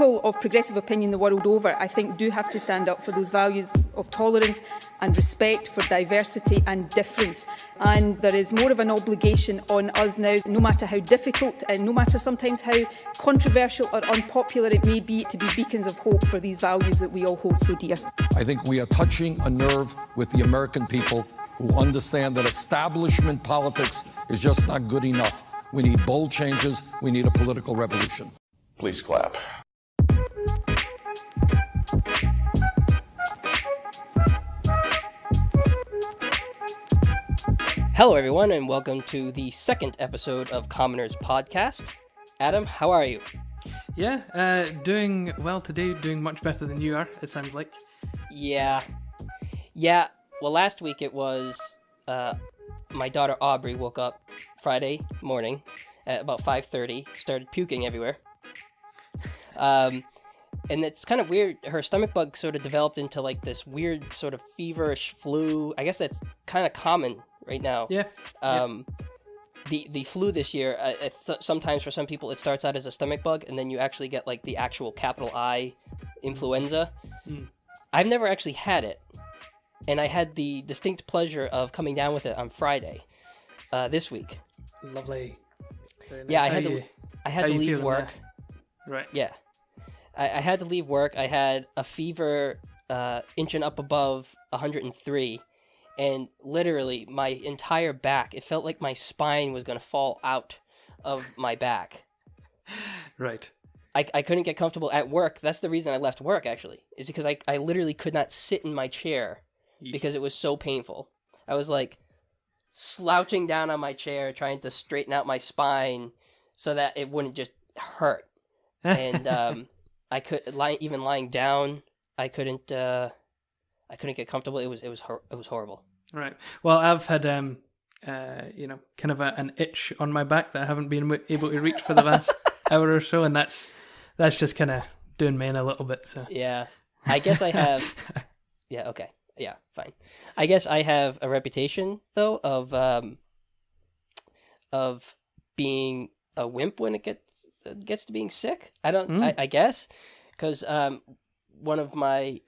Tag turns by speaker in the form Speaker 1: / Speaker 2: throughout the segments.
Speaker 1: People of progressive opinion the world over, I think, do have to stand up for those values of tolerance and respect for diversity and difference. And there is more of an obligation on us now, no matter how difficult and no matter sometimes how controversial or unpopular it may be, to be beacons of hope for these values that we all hold so dear.
Speaker 2: I think we are touching a nerve with the American people who understand that establishment politics is just not good enough. We need bold changes. We need a political revolution.
Speaker 3: Please clap.
Speaker 4: Hello, everyone, and welcome to the second episode of Commoners Podcast. Adam, how are you?
Speaker 5: Yeah, doing well today, doing much better than you are, it sounds like.
Speaker 4: Yeah. Well, last week it was, my daughter Aubrey woke up Friday morning at about 5:30, started puking everywhere. And it's kind of weird. Her stomach bug sort of developed into like this weird sort of feverish flu. I guess that's kind of common right now.
Speaker 5: Yeah.
Speaker 4: The flu this year, sometimes for some people it starts out as a stomach bug and then you actually get like the actual capital I influenza. I've never actually had it. And I had the distinct pleasure of coming down with it on Friday, this week.
Speaker 5: Lovely. Very nice.
Speaker 4: Yeah, I had to leave work.
Speaker 5: Right.
Speaker 4: Yeah. I had to leave work. I had a fever inching up above 103. And literally, my entire back, it felt like my spine was going to fall out of my back.
Speaker 5: Right.
Speaker 4: I couldn't get comfortable at work. That's the reason I left work, actually, is because I literally could not sit in my chair because it was so painful. I was like slouching down on my chair, trying to straighten out my spine so that it wouldn't just hurt. And I could even lying down, I couldn't get comfortable. It was horrible.
Speaker 5: Right. Well, I've had kind of an itch on my back that I haven't been able to reach for the last hour or so, and that's just kind of doing me in a little bit. So
Speaker 4: yeah, I guess I have. Yeah. Okay. Yeah. Fine. I guess I have a reputation though of being a wimp when it gets to being sick. I don't. I guess because one of my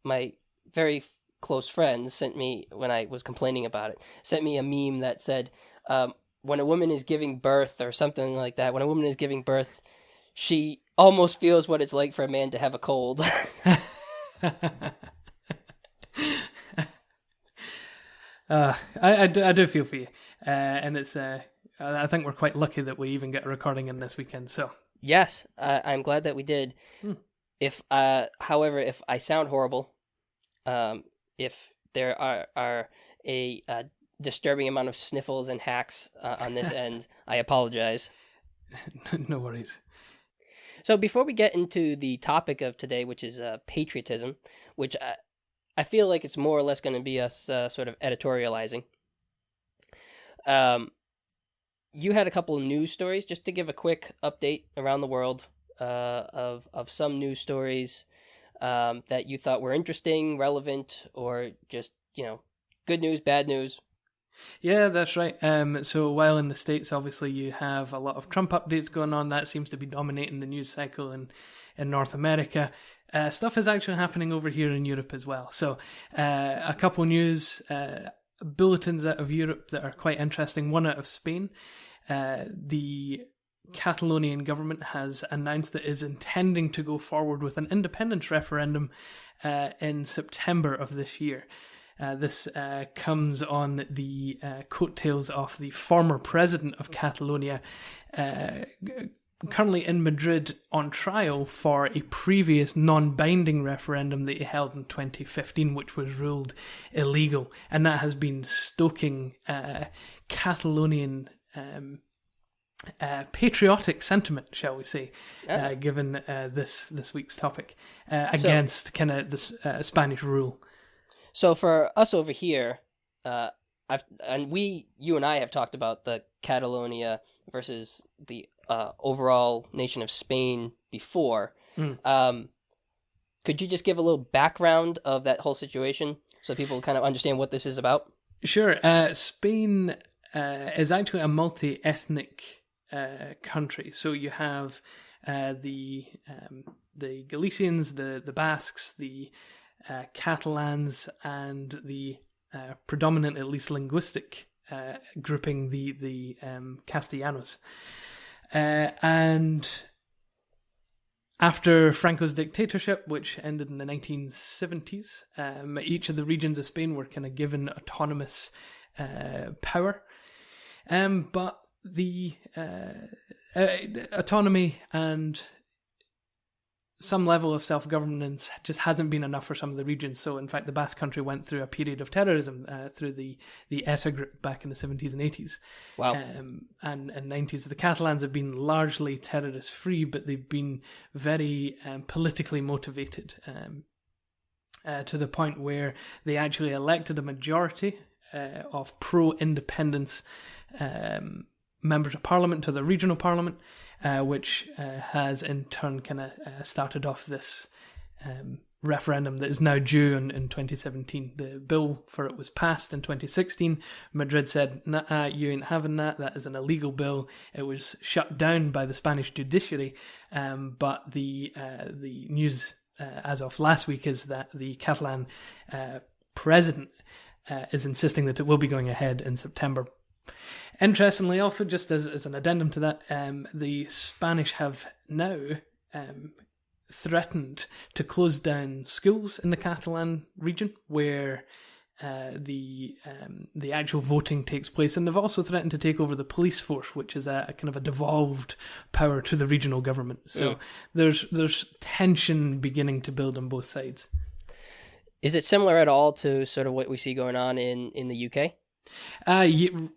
Speaker 4: my very close friends sent me, when I was complaining about it, sent me a meme that said, when a woman is giving birth or something like that, when a woman is giving birth, she almost feels what it's like for a man to have a cold.
Speaker 5: I do feel for you. And it's, I think we're quite lucky that we even get a recording in this weekend, so.
Speaker 4: Yes, I'm glad that we did. However, if I sound horrible, if there are a disturbing amount of sniffles and hacks on this end, I apologize.
Speaker 5: No worries.
Speaker 4: So before we get into the topic of today, which is patriotism, which I feel like it's more or less going to be us sort of editorializing. You had a couple of news stories, just to give a quick update around the world of some news stories that you thought were interesting, relevant, or just, good news, bad news.
Speaker 5: Yeah, that's right. So while in the States, obviously, you have a lot of Trump updates going on, that seems to be dominating the news cycle in North America. Stuff is actually happening over here in Europe as well. So a couple news bulletins out of Europe that are quite interesting. One out of Spain. The Catalonian government has announced that it is intending to go forward with an independence referendum in September of this year. This comes on the coattails of the former president of Catalonia, currently in Madrid on trial for a previous non-binding referendum that he held in 2015, which was ruled illegal. And that has been stoking Catalonian patriotic sentiment, shall we say, given this week's topic, against kind of this Spanish rule.
Speaker 4: So for us over here, you and I have talked about the Catalonia versus the overall nation of Spain before. Could you just give a little background of that whole situation so people kind of understand what this is about?
Speaker 5: Sure. Spain is actually a multi-ethnic country. So you have the Galicians, the Basques, the Catalans, and the predominant, at least linguistic grouping, the Castellanos. And after Franco's dictatorship, which ended in the 1970s, each of the regions of Spain were kind of given autonomous power. But the autonomy and some level of self-governance just hasn't been enough for some of the regions. So, in fact, the Basque Country went through a period of terrorism through the ETA group back in the 70s and 80s.
Speaker 4: Wow.
Speaker 5: And 90s. The Catalans have been largely terrorist-free, but they've been very politically motivated to the point where they actually elected a majority of pro-independence members of parliament to the regional parliament, which has in turn kind of started off this referendum that is now due in 2017. The bill for it was passed in 2016. Madrid said, nah, you ain't having that. That is an illegal bill. It was shut down by the Spanish judiciary. But the news as of last week is that the Catalan president is insisting that it will be going ahead in September. Interestingly, also, just as an addendum to that, the Spanish have now threatened to close down schools in the Catalan region where the actual voting takes place, and they've also threatened to take over the police force, which is a kind of a devolved power to the regional government. So there's tension beginning to build on both sides.
Speaker 4: Is it similar at all to sort of what we see going on in the UK?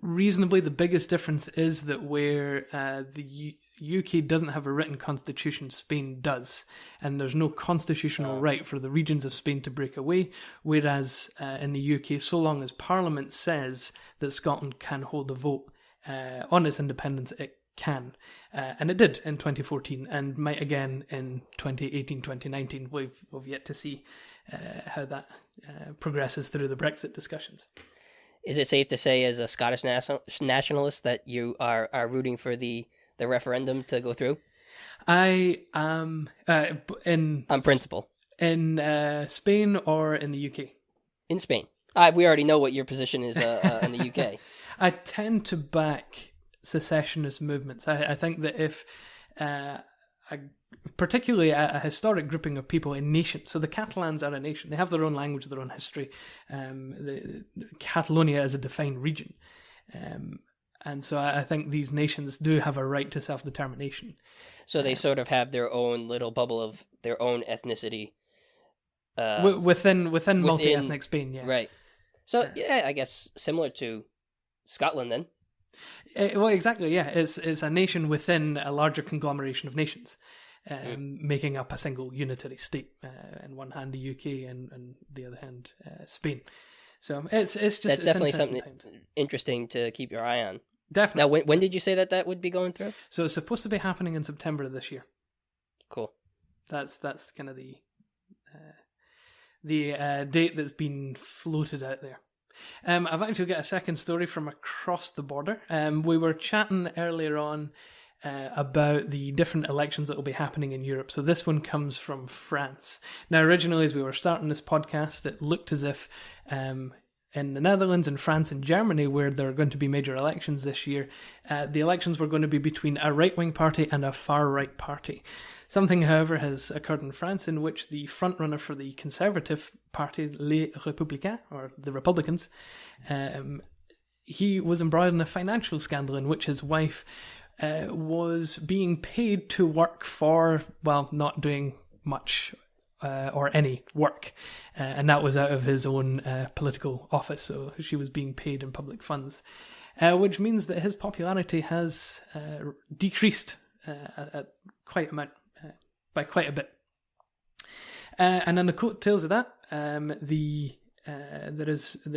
Speaker 5: Reasonably. The biggest difference is that where the UK doesn't have a written constitution, Spain does, and there's no constitutional right for the regions of Spain to break away, whereas in the UK, so long as Parliament says that Scotland can hold a vote on its independence, it can. And it did in 2014 and might again in 2018, 2019. We've yet to see how that progresses through the Brexit discussions.
Speaker 4: Is it safe to say, as a Scottish nationalist, that you are rooting for the referendum to go through?
Speaker 5: I am
Speaker 4: on principle.
Speaker 5: In Spain or in the UK?
Speaker 4: In Spain. We already know what your position is in the UK.
Speaker 5: I tend to back secessionist movements. I think that if particularly a historic grouping of people in nations. So the Catalans are a nation. They have their own language, their own history. Catalonia is a defined region. And so I think these nations do have a right to self-determination.
Speaker 4: So they sort of have their own little bubble of their own ethnicity.
Speaker 5: Within multi-ethnic Spain, yeah.
Speaker 4: Right. So, yeah, I guess similar to Scotland then.
Speaker 5: Well, exactly, yeah. It's a nation within a larger conglomeration of nations. Making up a single unitary state. In one hand, the UK, and the other hand, Spain. So it's just
Speaker 4: that's definitely something
Speaker 5: times.
Speaker 4: Interesting to keep your eye on.
Speaker 5: Definitely.
Speaker 4: Now, when did you say that would be going through?
Speaker 5: So it's supposed to be happening in September of this year.
Speaker 4: Cool.
Speaker 5: That's kind of the date that's been floated out there. I've actually got a second story from across the border. We were chatting earlier on about the different elections that will be happening in Europe. So this one comes from France. Now, originally, as we were starting this podcast, it looked as if in the Netherlands and France and Germany, where there are going to be major elections this year, the elections were going to be between a right-wing party and a far-right party. Something, however, has occurred in France in which the frontrunner for the Conservative Party, Les Républicains, or the Republicans, he was embroiled in a financial scandal in which his wife was being paid to work for, well, not doing much or any work. And that was out of his own political office, so she was being paid in public funds. Which means that his popularity has decreased by quite a bit. And on the coattails of that, there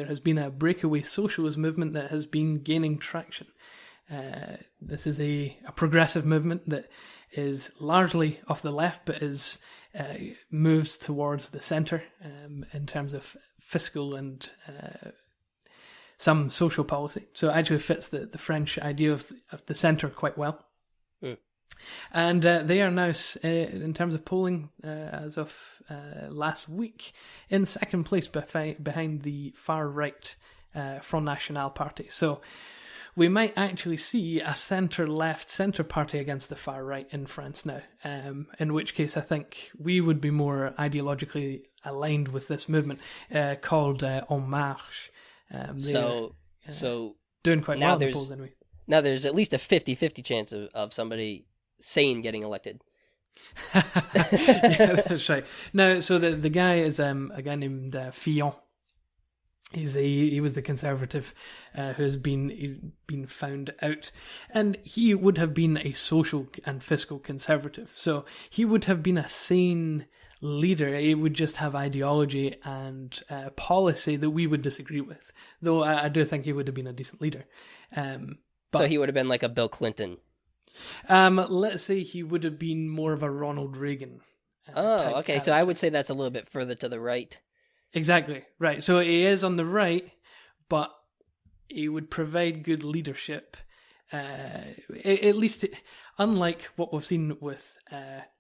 Speaker 5: has been a breakaway socialist movement that has been gaining traction. This is a progressive movement that is largely off the left, but is moves towards the centre in terms of fiscal and some social policy. So it actually fits the French idea of the centre quite well. And they are now, in terms of polling, as of last week, in second place behind the far-right Front National party. So we might actually see a centre-left, centre party against the far-right in France now, in which case I think we would be more ideologically aligned with this movement called En Marche.
Speaker 4: So
Speaker 5: doing quite well in the polls anyway.
Speaker 4: Now there's at least a 50-50 chance of somebody sane getting elected.
Speaker 5: Yeah, that's right. Now, so the guy is a guy named Fillon. He was the Conservative he's been found out, and he would have been a social and fiscal Conservative. So he would have been a sane leader. He would just have ideology and policy that we would disagree with. Though I do think he would have been a decent leader.
Speaker 4: So he would have been like a Bill Clinton.
Speaker 5: Let's say he would have been more of a Ronald Reagan.
Speaker 4: Okay. Character. So I would say that's a little bit further to the right.
Speaker 5: Exactly, right. So he is on the right, but he would provide good leadership. At least, unlike what we've seen with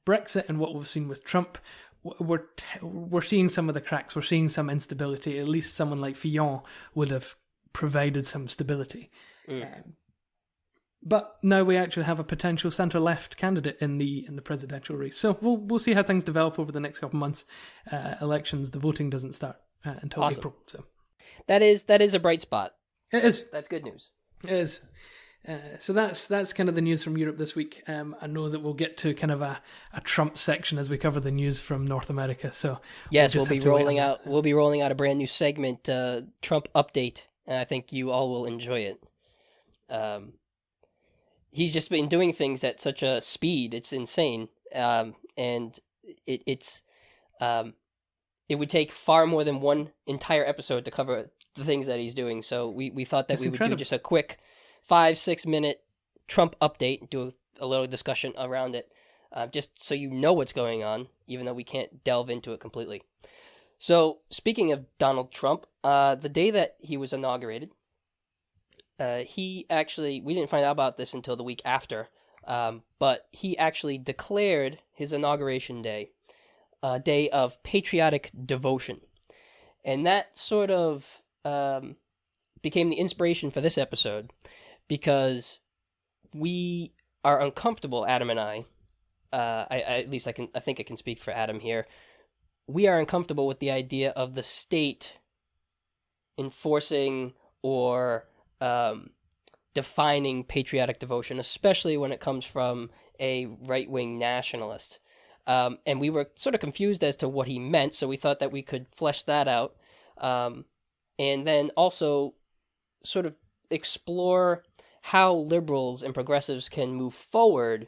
Speaker 5: Brexit and what we've seen with Trump, we're seeing some of the cracks. We're seeing some instability. At least someone like Fillon would have provided some stability. But now we actually have a potential centre-left candidate in the presidential race. So we'll see how things develop over the next couple of months. Elections, the voting doesn't start until April. So
Speaker 4: that is a bright spot.
Speaker 5: It is.
Speaker 4: That's good news.
Speaker 5: It is. So that's kind of the news from Europe this week. I know that we'll get to kind of a Trump section as we cover the news from North America. So
Speaker 4: yes, we'll be rolling out a brand new segment, Trump update, and I think you all will enjoy it. He's just been doing things at such a speed; it's insane, and it would take far more than one entire episode to cover the things that he's doing. So we thought that we would do just a quick 5-6 minute Trump update, do a little discussion around it, just so you know what's going on, even though we can't delve into it completely. So speaking of Donald Trump, the day that he was inaugurated. We didn't find out about this until the week after, but he actually declared his inauguration day a day of patriotic devotion. And that sort of became the inspiration for this episode, because we are uncomfortable, Adam and I think I can speak for Adam here. We are uncomfortable with the idea of the state enforcing or defining patriotic devotion, especially when it comes from a right-wing nationalist. And we were sort of confused as to what he meant, so we thought that we could flesh that out. And then also sort of explore how liberals and progressives can move forward,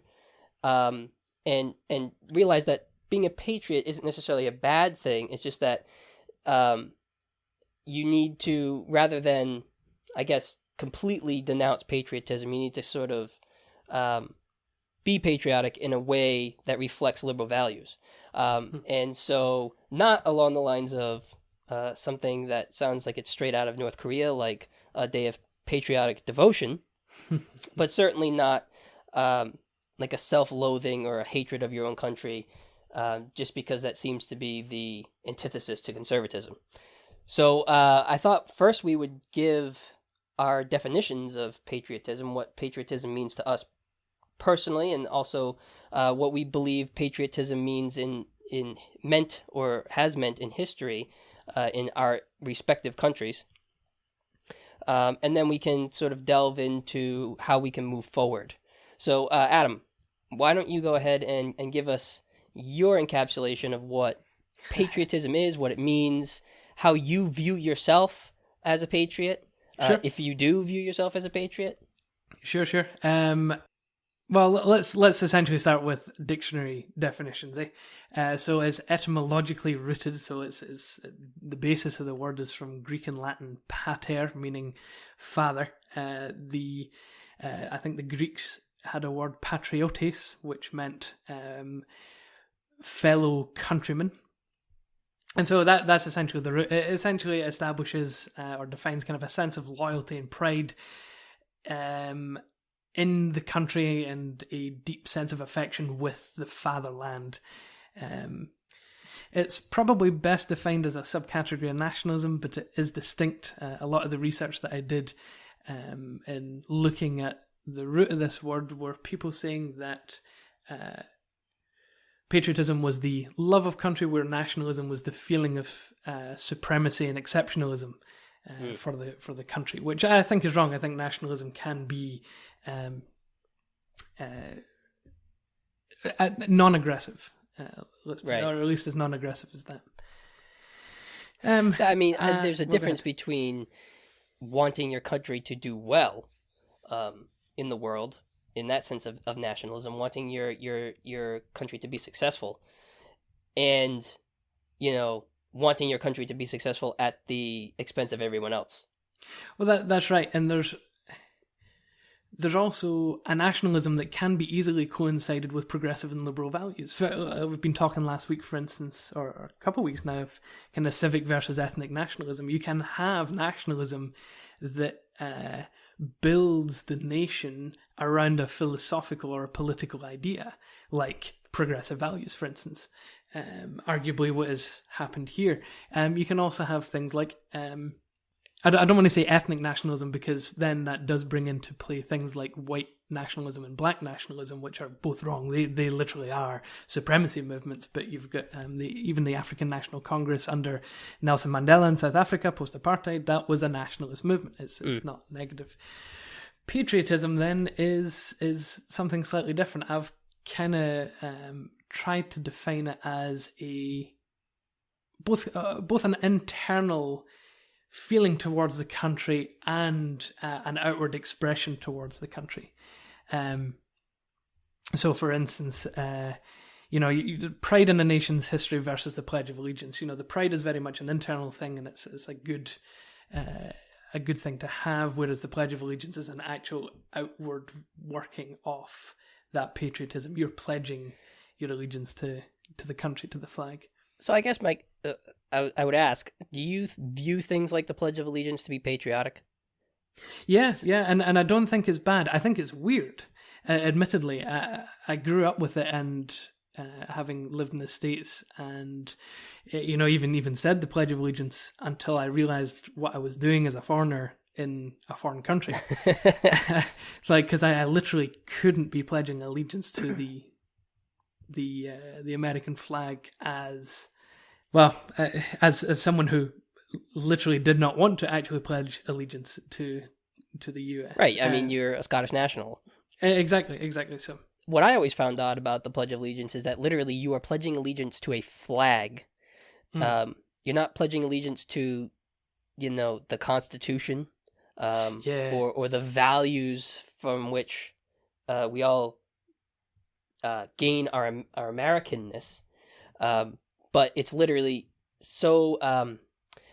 Speaker 4: and realize that being a patriot isn't necessarily a bad thing. It's just that you need to, rather than, I guess, completely denounce patriotism, you need to sort of be patriotic in a way that reflects liberal values. And so not along the lines of something that sounds like it's straight out of North Korea, like a day of patriotic devotion, but certainly not like a self-loathing or a hatred of your own country, just because that seems to be the antithesis to conservatism. So I thought first we would give our definitions of patriotism, what patriotism means to us personally, and also what we believe patriotism means meant or has meant in history in our respective countries. And then we can sort of delve into how we can move forward. So, Adam, why don't you go ahead and give us your encapsulation of what patriotism is, what it means, how you view yourself as a patriot,
Speaker 5: Sure.
Speaker 4: If you do view yourself as a patriot.
Speaker 5: Sure. Well, let's essentially start with dictionary definitions. So it's etymologically rooted. So it's the basis of the word is from Greek and Latin pater, meaning father. I think the Greeks had a word patriotes, which meant fellow countrymen. And so that's essentially the root. It essentially establishes or defines kind of a sense of loyalty and pride in the country and a deep sense of affection with the fatherland. It's probably best defined as a subcategory of nationalism, but it is distinct. A lot of the research that I did in looking at the root of this word were people saying that patriotism was the love of country, where nationalism was the feeling of supremacy and exceptionalism for the country, which I think is wrong. I think nationalism can be non-aggressive.
Speaker 4: Right.
Speaker 5: Or at least as non-aggressive as that.
Speaker 4: There's a difference between wanting your country to do well in the world, in that sense of nationalism, wanting your country to be successful, and, wanting your country to be successful at the expense of everyone else.
Speaker 5: Well, that's right. And there's also a nationalism that can be easily coincided with progressive and liberal values. We've been talking last week, for instance, or a couple of weeks now, of kind of civic versus ethnic nationalism. You can have nationalism that builds the nation around a philosophical or a political idea, like progressive values, for instance. Arguably what has happened here. You can also have things like... I don't want to say ethnic nationalism, because then that does bring into play things like white nationalism and black nationalism, which are both wrong. They literally are supremacy movements. But you've got even the African National Congress under Nelson Mandela in South Africa, post-apartheid, that was a nationalist movement. It's not negative. Patriotism then is something slightly different. I've kind of tried to define it as both an internal feeling towards the country and an outward expression towards the country. So, for instance, pride in a nation's history versus the Pledge of Allegiance. The pride is very much an internal thing, and it's a good thing to have, whereas the Pledge of Allegiance is an actual outward working off that patriotism. You're pledging your allegiance to the country, to the flag.
Speaker 4: So I guess, Mike, I would ask, do you view things like the Pledge of Allegiance to be patriotic?
Speaker 5: Yes, yeah, and I don't think it's bad. I think it's weird. Admittedly, I grew up with it, and having lived in the States, and even said the Pledge of Allegiance until I realized what I was doing as a foreigner in a foreign country. It's like, because I literally couldn't be pledging allegiance to the American flag as someone who literally did not want to actually pledge allegiance to the US.
Speaker 4: Right. I mean, you're a Scottish national.
Speaker 5: Exactly. So
Speaker 4: what I always found odd about the Pledge of Allegiance is that literally you are pledging allegiance to a flag. You're not pledging allegiance to, the Constitution, or the values from which we all gain our Americanness. But it's literally so.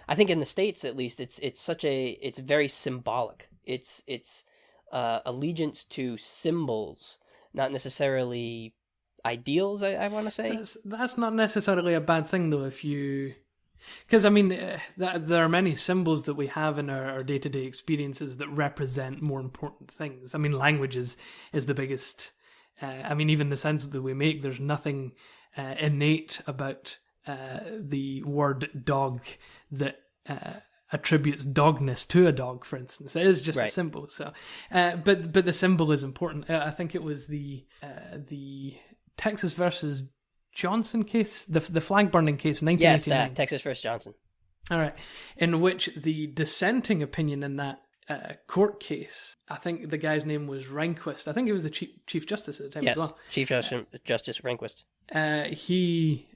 Speaker 4: I think in the States, at least, it's very symbolic. It's allegiance to symbols, not necessarily ideals. I want to say
Speaker 5: that's not necessarily a bad thing, though. Because there are many symbols that we have in our day-to-day experiences that represent more important things. I mean, language is the biggest. Even the sounds that we make, there's nothing innate about the word dog that attributes dogness to a dog, for instance. It is just
Speaker 4: right.
Speaker 5: A symbol. So, but the symbol is important. I think it was the Texas versus Johnson case, the flag burning case, 1989.
Speaker 4: Yes, Texas versus Johnson.
Speaker 5: All right, in which the dissenting opinion in that court case, I think the guy's name was Rehnquist. I think he was the Chief Justice at the time as well.
Speaker 4: Chief Justice Rehnquist.
Speaker 5: He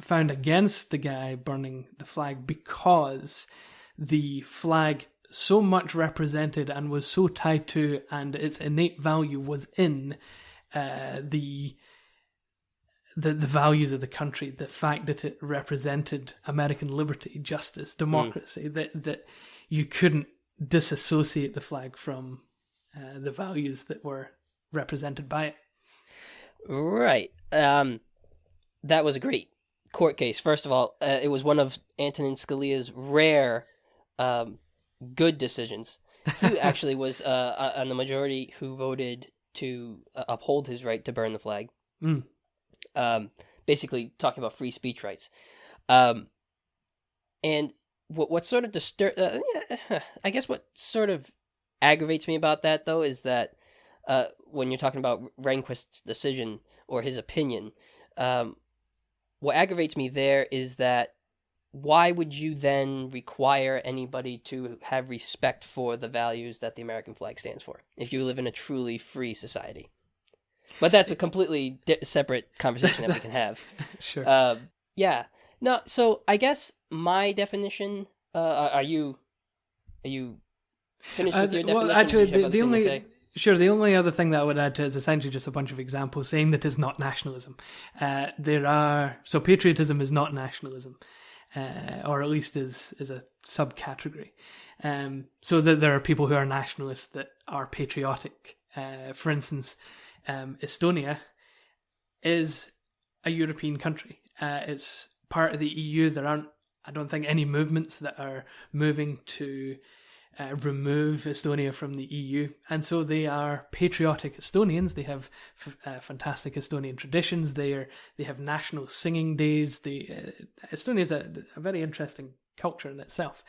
Speaker 5: found against the guy burning the flag because the flag so much represented and was so tied to, and its innate value was in the values of the country, the fact that it represented American liberty, justice, democracy, that you couldn't disassociate the flag from the values that were represented by it.
Speaker 4: Right. That was a great court case. First of all, it was one of Antonin Scalia's rare good decisions. he actually was on the majority who voted to uphold his right to burn the flag. Basically talking about free speech rights. And what sort of I guess what sort of aggravates me about that, though, is that when you're talking about Rehnquist's decision or his opinion, what aggravates me there is that why would you then require anybody to have respect for the values that the American flag stands for if you live in a truly free society? But that's a completely separate conversation that we can have.
Speaker 5: Sure.
Speaker 4: Yeah. No, so I guess my definition, are you finished with your definition?
Speaker 5: Well, actually, the only other thing that I would add to it is essentially just a bunch of examples saying that it's not nationalism. So patriotism is not nationalism, or at least is a subcategory. So that there are people who are nationalists that are patriotic. For instance, Estonia is a European country. It's part of the EU. There aren't, I don't think, any movements that are moving to remove Estonia from the EU, and so they are patriotic Estonians. They have fantastic Estonian traditions. They have national singing days. Estonia is a very interesting culture in itself.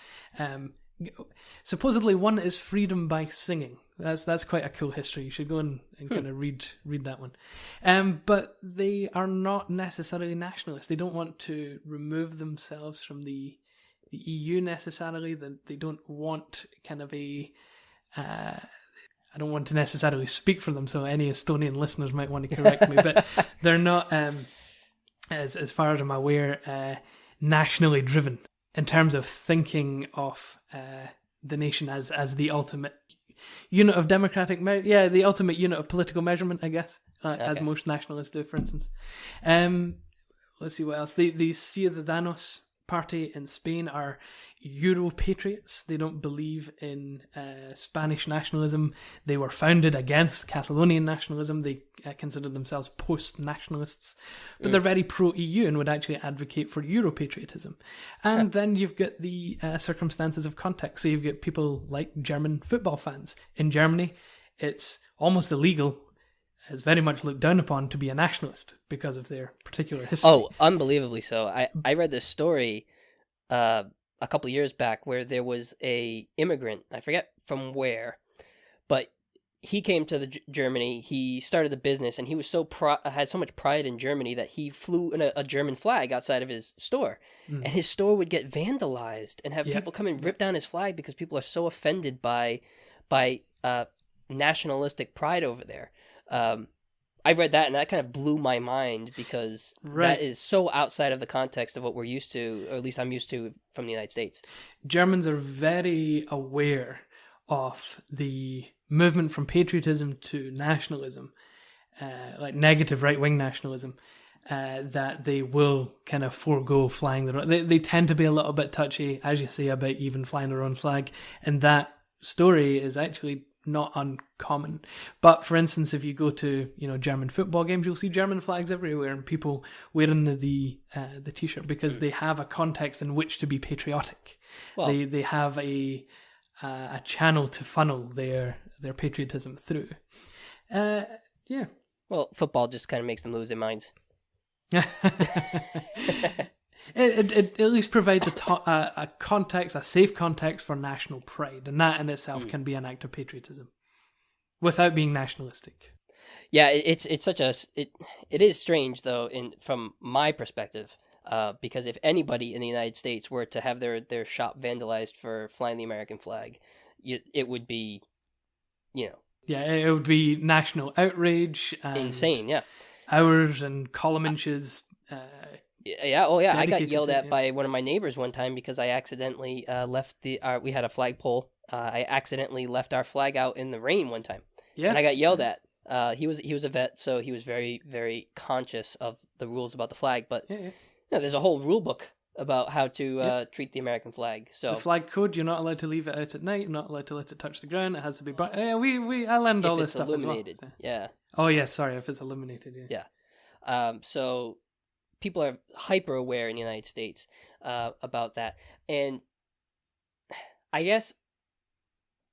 Speaker 5: Supposedly, one is freedom by singing. That's quite a cool history. You should go and kind of read that one. But they are not necessarily nationalists. They don't want to remove themselves from the EU necessarily. They don't want kind of a. I don't want to necessarily speak for them, so any Estonian listeners might want to correct me. But they're not, as far as I'm aware, nationally driven in terms of thinking of the nation as the ultimate unit of democratic the ultimate unit of political measurement, I guess, as most nationalists do, for instance. Let's see what else. The Ciudadanos party in Spain are Euro-patriots. They don't believe in Spanish nationalism. They were founded against Catalonian nationalism. They consider themselves post-nationalists. But they're very pro-EU and would actually advocate for Euro-patriotism. And then you've got the circumstances of context. So you've got people like German football fans. In Germany, it's almost illegal, is very much looked down upon, to be a nationalist because of their particular history.
Speaker 4: Oh, unbelievably so. I read this story a couple of years back where there was a immigrant, I forget from where, but he came to Germany. He started a business, and he was had so much pride in Germany that he flew in a German flag outside of his store, and his store would get vandalized and have people come and rip down his flag because people are so offended by nationalistic pride over there. I read that, and that kind of blew my mind because that is so outside of the context of what we're used to, or at least I'm used to from the United States.
Speaker 5: Germans are very aware of the movement from patriotism to nationalism, like negative right-wing nationalism, that they will kind of forego flying their own. They tend to be a little bit touchy, as you say, about even flying their own flag, and that story is actually not uncommon. But for instance, if you go to German football games, you'll see German flags everywhere and people wearing the t-shirt because they have a context in which to be patriotic. Well, they have a channel to funnel their patriotism through.
Speaker 4: Well, football just kind of makes them lose their minds.
Speaker 5: It at least provides a context, a safe context for national pride, and that in itself can be an act of patriotism, without being nationalistic.
Speaker 4: Yeah, it's such it is strange though, from my perspective, because if anybody in the United States were to have their shop vandalized for flying the American flag, it would be,
Speaker 5: Yeah, it would be national outrage. And
Speaker 4: insane, yeah.
Speaker 5: Hours and column inches.
Speaker 4: I got yelled at by one of my neighbors one time because I accidentally left we had a flagpole. I accidentally left our flag out in the rain one time. Yeah. And I got yelled at. He was a vet, so he was very, very conscious of the rules about the flag. But there's a whole rule book about how to treat the American flag. So
Speaker 5: the flag code, you're not allowed to leave it out at night. You're not allowed to let it touch the ground. It has to be bright. I learned all this stuff
Speaker 4: illuminated,
Speaker 5: as well.
Speaker 4: Yeah.
Speaker 5: Oh yeah, sorry, if it's illuminated.
Speaker 4: Yeah. So people are hyper aware in the United States about that, and I guess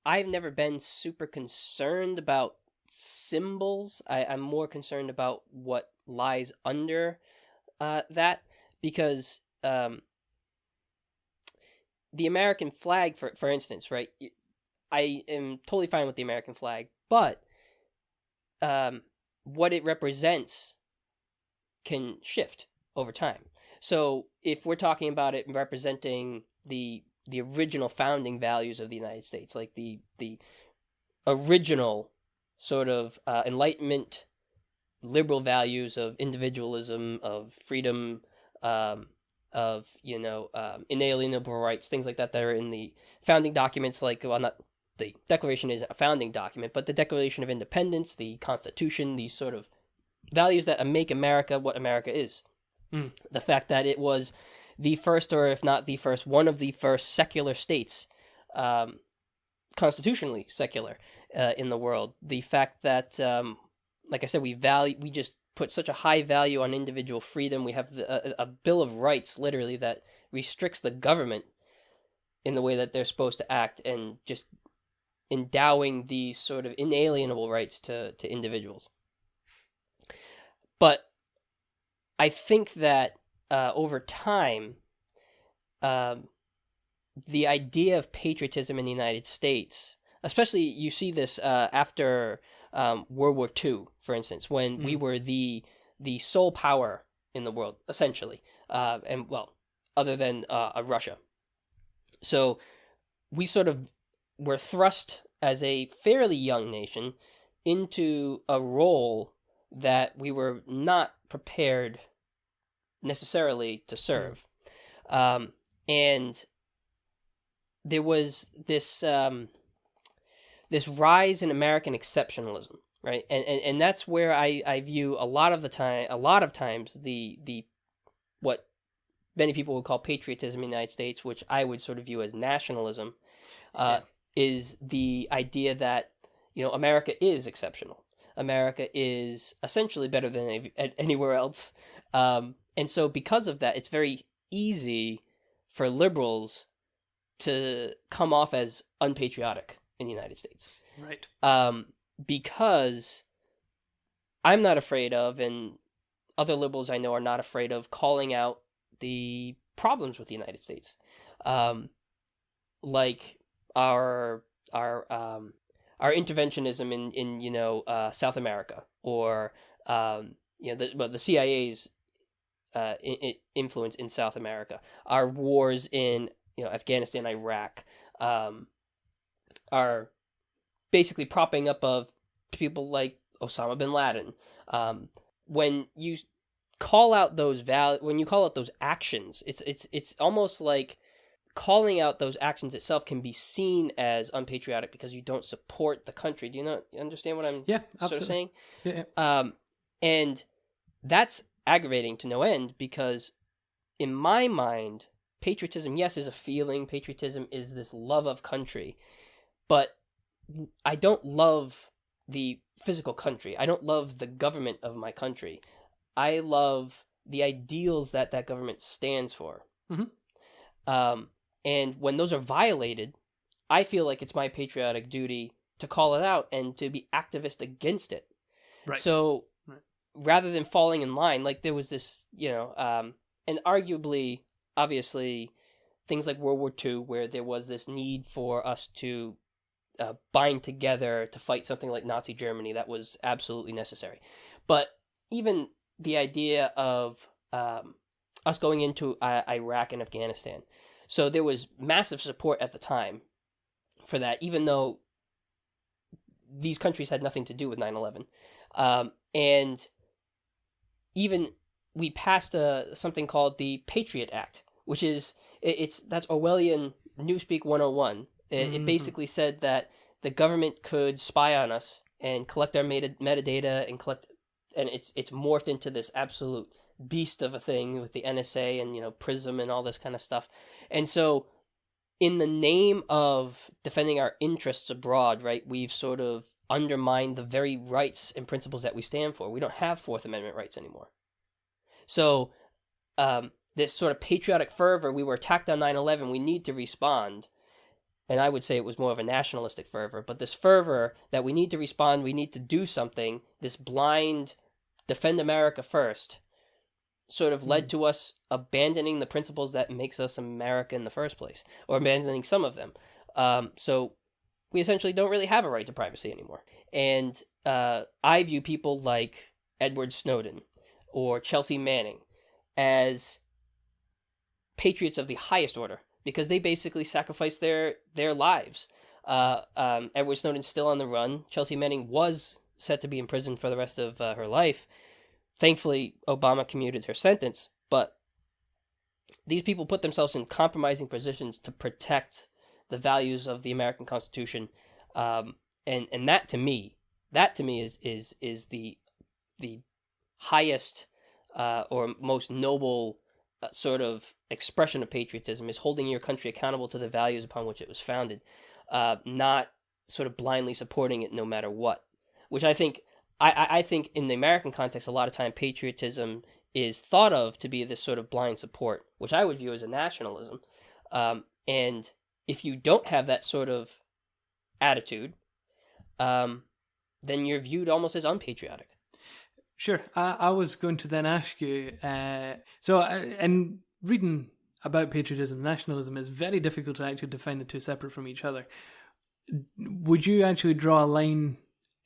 Speaker 4: I've never been super concerned about symbols. I'm more concerned about what lies under that, because the American flag, for instance, right? I am totally fine with the American flag, but what it represents can shift over time. So if we're talking about it representing the original founding values of the United States, like the original sort of Enlightenment liberal values of individualism, of freedom, of inalienable rights, things like that are in the founding documents, like, well, not the Declaration isn't a founding document, but the Declaration of Independence, the Constitution, these sort of values that make America what America is. The fact that it was the first, or if not the first, one of the first secular states, constitutionally secular, in the world. The fact that, like I said, we just put such a high value on individual freedom. We have a Bill of Rights, literally, that restricts the government in the way that they're supposed to act, and just endowing these sort of inalienable rights to individuals. But I think that over time, the idea of patriotism in the United States, especially you see this after World War II, for instance, when we were the sole power in the world, essentially, and well, other than Russia. So we sort of were thrust as a fairly young nation into a role that we were not prepared necessarily to serve. And there was this this rise in American exceptionalism, right? And that's where I view a lot of times the what many people would call patriotism in the United States, which I would sort of view as nationalism, is the idea that, America is exceptional. America is essentially better than anywhere else. And so because of that, it's very easy for liberals to come off as unpatriotic in the United States.
Speaker 5: Right.
Speaker 4: Because I'm not afraid of, and other liberals I know are not afraid of, calling out the problems with the United States. Like our interventionism in South America, or the CIA's influence in South America, our wars in Afghanistan, Iraq, are basically propping up of people like Osama bin Laden. When you call out those when you call out those actions, it's almost like calling out those actions itself can be seen as unpatriotic because you don't support the country. Do you understand what I'm sort of saying? Yeah. And that's aggravating to no end, because in my mind, patriotism, yes, is a feeling. Patriotism is this love of country, but I don't love the physical country. I don't love the government of my country. I love the ideals that government stands for. Mm-hmm. And when those are violated, I feel like it's my patriotic duty to call it out and to be activist against it. Right. So rather than falling in line, like there was this, and arguably, obviously, things like World War II, where there was this need for us to bind together to fight something like Nazi Germany, that was absolutely necessary. But even the idea of us going into Iraq and Afghanistan, so there was massive support at the time for that, even though these countries had nothing to do with 9/11. And even we passed something called the Patriot Act, which is that's Orwellian Newspeak 101. It basically said that the government could spy on us and collect our metadata and it's morphed into this absolute beast of a thing with the NSA and PRISM and all this kind of stuff. And so in the name of defending our interests abroad, right, we've sort of undermined the very rights and principles that we stand for. We don't have Fourth Amendment rights anymore. So this sort of patriotic fervor, we were attacked on 9/11, we need to respond. and I would say it was more of a nationalistic fervor, but this fervor that we need to respond, we need to do something, this blind defend America first, sort of led to us abandoning the principles that makes us America in the first place, or abandoning some of them. So we essentially don't really have a right to privacy anymore. And I view people like Edward Snowden or Chelsea Manning as patriots of the highest order, because they basically sacrificed their lives. Edward Snowden's still on the run. Chelsea Manning was set to be in prison for the rest of her life. Thankfully, Obama commuted her sentence, but these people put themselves in compromising positions to protect the values of the American Constitution, and that to me is the highest or most noble sort of expression of patriotism, is holding your country accountable to the values upon which it was founded, not sort of blindly supporting it no matter what. Which I think in the American context, a lot of time patriotism is thought of to be this sort of blind support, which I would view as a nationalism. And if you don't have that sort of attitude, then you're viewed almost as unpatriotic.
Speaker 5: Sure. I was going to then ask you, in reading about patriotism, nationalism, it's very difficult to actually define the two separate from each other. Would you actually draw a line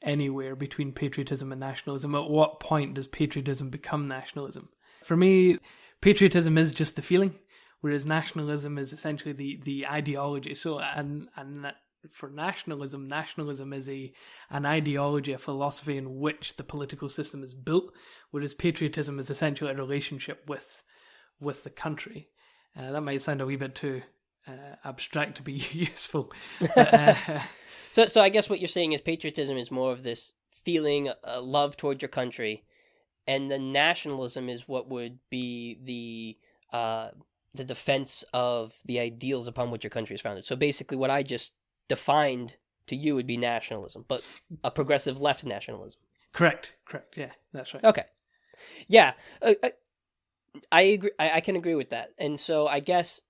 Speaker 5: anywhere between patriotism and nationalism? At what point does patriotism become nationalism? For me, patriotism is just the feeling, whereas nationalism is essentially the ideology. So, and for nationalism is an ideology, a philosophy in which the political system is built, whereas patriotism is essentially a relationship with the country. That might sound a wee bit too abstract to be useful. But,
Speaker 4: So I guess what you're saying is patriotism is more of this feeling, love toward your country, and the nationalism is what would be the defense of the ideals upon which your country is founded. So basically what I just defined to you would be nationalism, but a progressive left nationalism.
Speaker 5: Correct. Yeah, that's right.
Speaker 4: Okay. Yeah, I agree. I can agree with that. And so I guess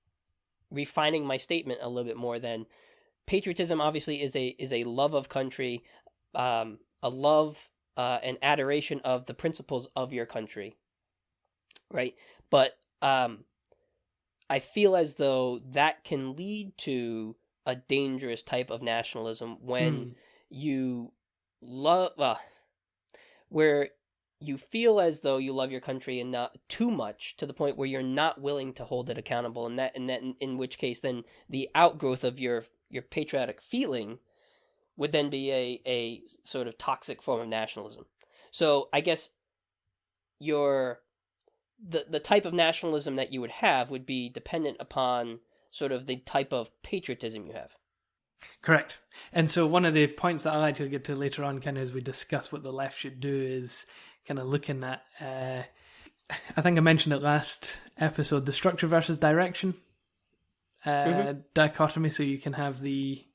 Speaker 4: refining my statement a little bit more, then patriotism obviously is a love of country, a love and adoration of the principles of your country, right? But I feel as though that can lead to a dangerous type of nationalism when you love, where you feel as though you love your country and not too much to the point where you're not willing to hold it accountable, and that in which case then the outgrowth of your patriotic feeling would then be a sort of toxic form of nationalism. So I guess the type of nationalism that you would have would be dependent upon sort of the type of patriotism you have.
Speaker 5: Correct. And so one of the points that I'll actually get to later on, kind of as we discuss what the left should do, is kind of looking at, I think I mentioned it last episode, the structure versus direction dichotomy. So you can have the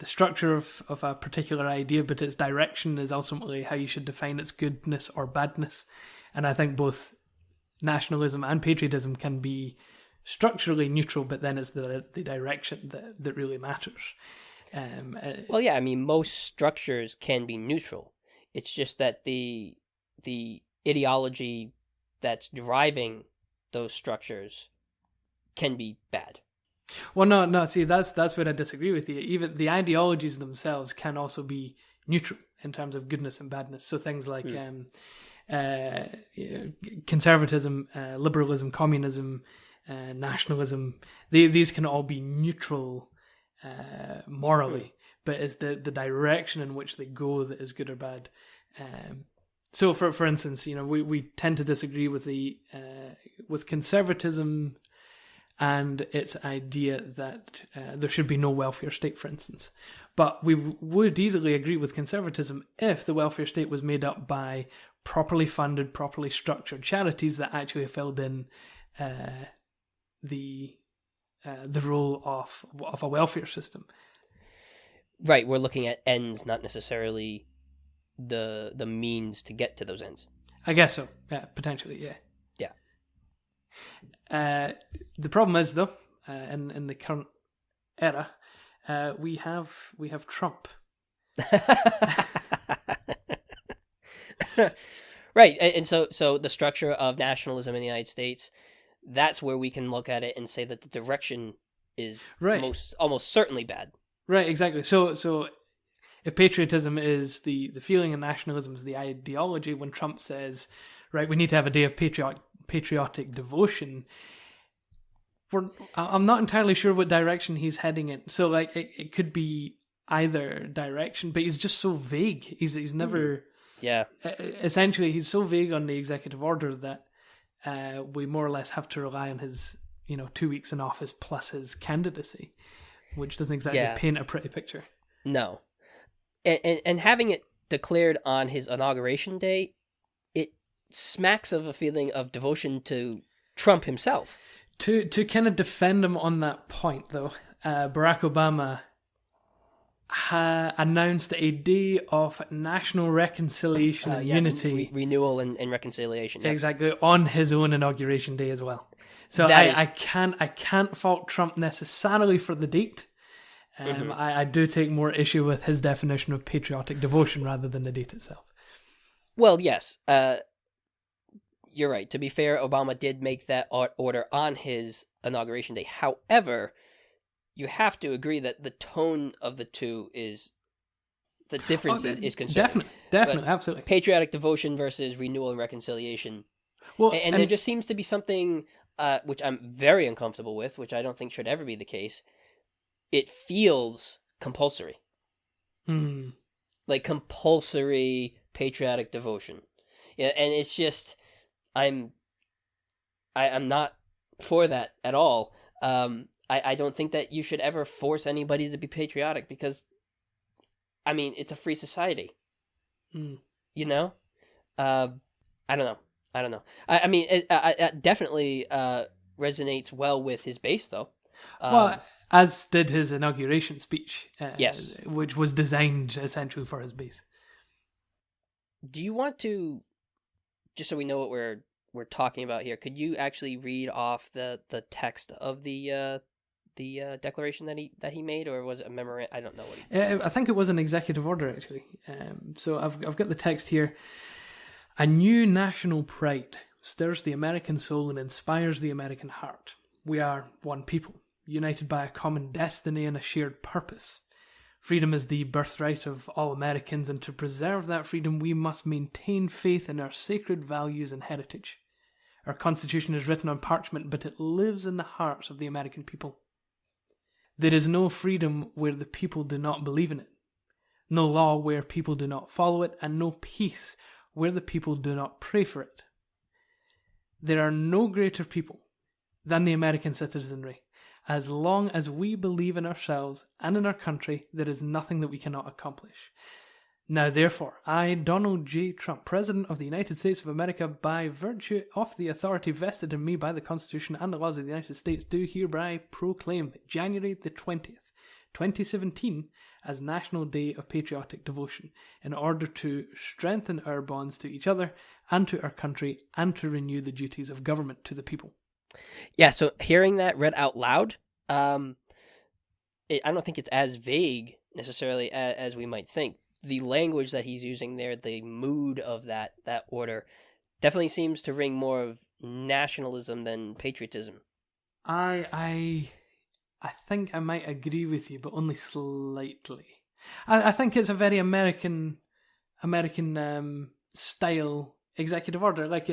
Speaker 5: structure of a particular idea, but its direction is ultimately how you should define its goodness or badness. And I think both nationalism and patriotism can be structurally neutral, but then it's the direction that really matters.
Speaker 4: Well, yeah, I mean, most structures can be neutral. It's just that the ideology that's driving those structures can be bad.
Speaker 5: Well, no. See, that's where I disagree with you. Even the ideologies themselves can also be neutral in terms of goodness and badness. So things like conservatism, liberalism, communism, nationalism, these can all be neutral morally, but it's the direction in which they go that is good or bad. So for instance, we tend to disagree with with conservatism and its idea that there should be no welfare state, for instance. But we would easily agree with conservatism if the welfare state was made up by properly funded, properly structured charities that actually filled in the role of a welfare system.
Speaker 4: Right, we're looking at ends, not necessarily the means to get to those ends.
Speaker 5: I guess so. Yeah, potentially. Yeah.
Speaker 4: Yeah.
Speaker 5: The problem is, though, in the current era, we have Trump.
Speaker 4: Right, and so the structure of nationalism in the United States, that's where we can look at it and say that the direction is almost certainly bad.
Speaker 5: Right, exactly. So if patriotism is the feeling and nationalism is the ideology, when Trump says, right, we need to have a day of patriotic devotion, I'm not entirely sure what direction he's heading in. So like it could be either direction, but he's just so vague. He's never...
Speaker 4: Yeah.
Speaker 5: Essentially, he's so vague on the executive order that we more or less have to rely on his, 2 weeks in office plus his candidacy, which doesn't exactly paint a pretty picture.
Speaker 4: No. And having it declared on his inauguration day, it smacks of a feeling of devotion to Trump himself.
Speaker 5: To kind of defend him on that point, though, Barack Obama announced a day of national reconciliation and unity.
Speaker 4: Renewal and reconciliation. Yep.
Speaker 5: Exactly, on his own inauguration day as well. So I can't fault Trump necessarily for the date. I do take more issue with his definition of patriotic devotion rather than the date itself.
Speaker 4: Well, yes. You're right. To be fair, Obama did make that order on his inauguration day. However, you have to agree that the tone of the two is... The difference is concerning.
Speaker 5: Definitely, absolutely.
Speaker 4: Patriotic devotion versus renewal and reconciliation. Well, and there just seems to be something which I'm very uncomfortable with, which I don't think should ever be the case. It feels compulsory. Like compulsory patriotic devotion. Yeah, and it's just I'm not for that at all. I don't think that you should ever force anybody to be patriotic because, I mean, it's a free society. You know? I don't know. I mean, it definitely resonates well with his base, though.
Speaker 5: Well, as did his inauguration speech,
Speaker 4: yes,
Speaker 5: which was designed essentially for his base.
Speaker 4: Do you want to, just so we know what we're talking about here, could you actually read off the text of the declaration that he made, or was it a memorandum? I don't know what he...
Speaker 5: I think it was an executive order, actually. So I've got the text here. A new national pride stirs the American soul and inspires the American heart. We are one people, united by a common destiny and a shared purpose. Freedom is the birthright of all Americans, and to preserve that freedom, we must maintain faith in our sacred values and heritage. Our Constitution is written on parchment, but it lives in the hearts of the American people. There is no freedom where the people do not believe in it, no law where people do not follow it, and no peace where the people do not pray for it. There are no greater people than the American citizenry. As long as we believe in ourselves and in our country, there is nothing that we cannot accomplish. Now therefore, I, Donald J. Trump, President of the United States of America, by virtue of the authority vested in me by the Constitution and the laws of the United States, do hereby proclaim January the 20th, 2017, as National Day of Patriotic Devotion, in order to strengthen our bonds to each other and to our country, and to renew the duties of government to the people.
Speaker 4: Yeah, so hearing that read out loud, I don't think it's as vague necessarily as we might think. The language that he's using there, the mood of that order, definitely seems to ring more of nationalism than patriotism.
Speaker 5: I think I might agree with you, but only slightly. I think it's a very American style executive order. Like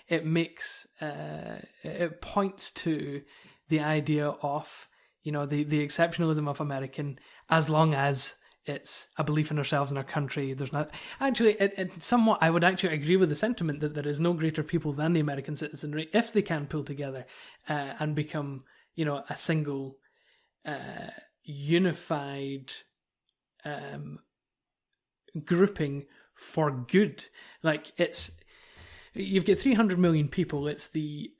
Speaker 5: it makes it points to the idea of the exceptionalism of American, as long as it's a belief in ourselves and our country. There's not actually it somewhat. I would actually agree with the sentiment that there is no greater people than the American citizenry if they can pull together and become a single unified grouping for good. Like you've got 300 million people. It's the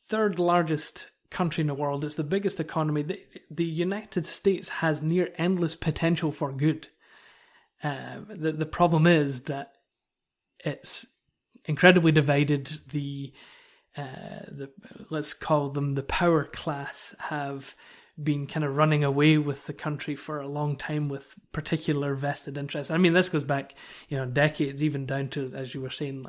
Speaker 5: third largest country in the world. It's the biggest economy. The United States has near endless potential for good. The problem is that it's incredibly divided. The let's call them the power class have been kind of running away with the country for a long time with particular vested interests. I mean, this goes back, decades, even down to, as you were saying,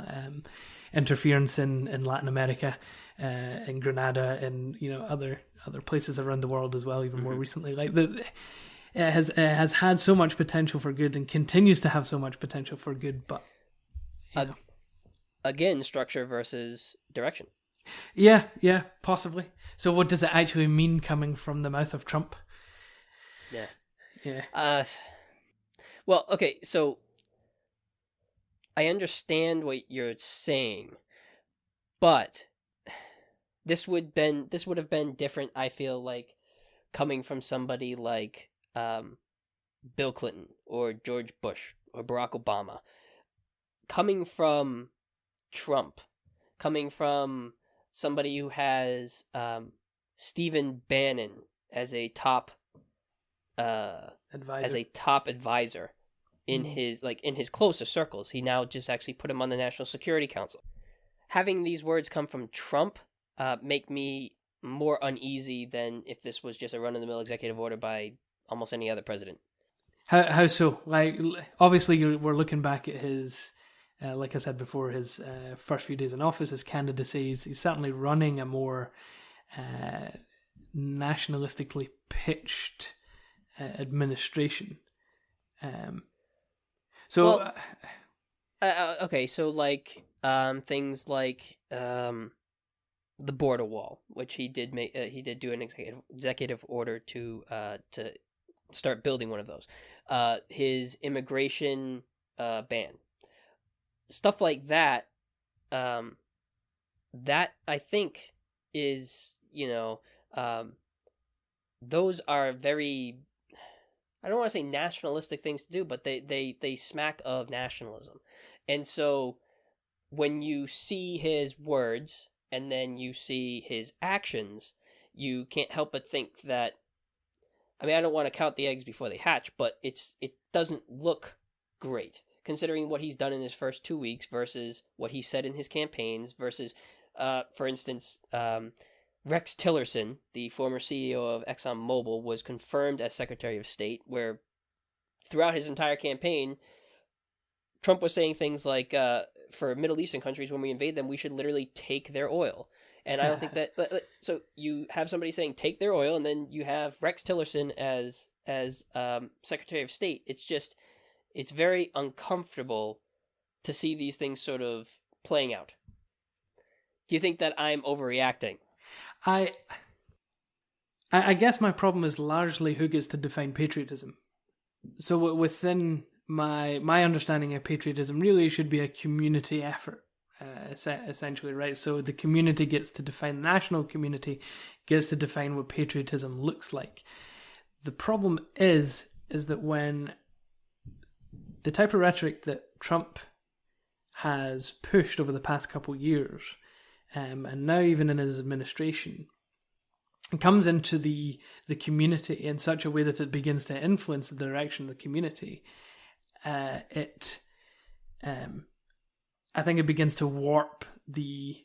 Speaker 5: interference in Latin America, in Grenada, and other places around the world as well. Even more recently, it has had so much potential for good and continues to have so much potential for good, but
Speaker 4: again, structure versus direction.
Speaker 5: Yeah, possibly. So what does it actually mean coming from the mouth of Trump? Yeah.
Speaker 4: Well, okay, so I understand what you're saying, but this would have been different, I feel like, coming from somebody like Bill Clinton or George Bush or Barack Obama. Coming from Trump, coming from somebody who has Stephen Bannon as a top advisor in his closest circles. He now just actually put him on the National Security Council. Having these words come from Trump make me more uneasy than if this was just a run-of-the-mill executive order by almost any other president.
Speaker 5: How so? Like, obviously, we're looking back at his, like I said before, his first few days in office, his candidacy. He's certainly running a more nationalistically pitched administration.
Speaker 4: Okay, so like things like the border wall, which he did make. He did do an executive order to start building one of those. His immigration ban, stuff like that. That I think is, those are very, I don't want to say nationalistic things to do, but they smack of nationalism. And so when you see his words and then you see his actions, you can't help but think that, I mean, I don't want to count the eggs before they hatch, but it doesn't look great, considering what he's done in his first 2 weeks versus what he said in his campaigns versus, for instance, Rex Tillerson, the former CEO of ExxonMobil, was confirmed as Secretary of State, where throughout his entire campaign, Trump was saying things like, for Middle Eastern countries, when we invade them, we should literally take their oil. And I don't think that... So you have somebody saying, take their oil, and then you have Rex Tillerson as Secretary of State. It's very uncomfortable to see these things sort of playing out. Do you think that I'm overreacting?
Speaker 5: I guess my problem is largely who gets to define patriotism. So within my understanding of patriotism, really should be a community effort, essentially, right? So the community gets to define, the national community gets to define what patriotism looks like. The problem is that when the type of rhetoric that Trump has pushed over the past couple of years, and now even in his administration, comes into the community in such a way that it begins to influence the direction of the community, I think it begins to warp the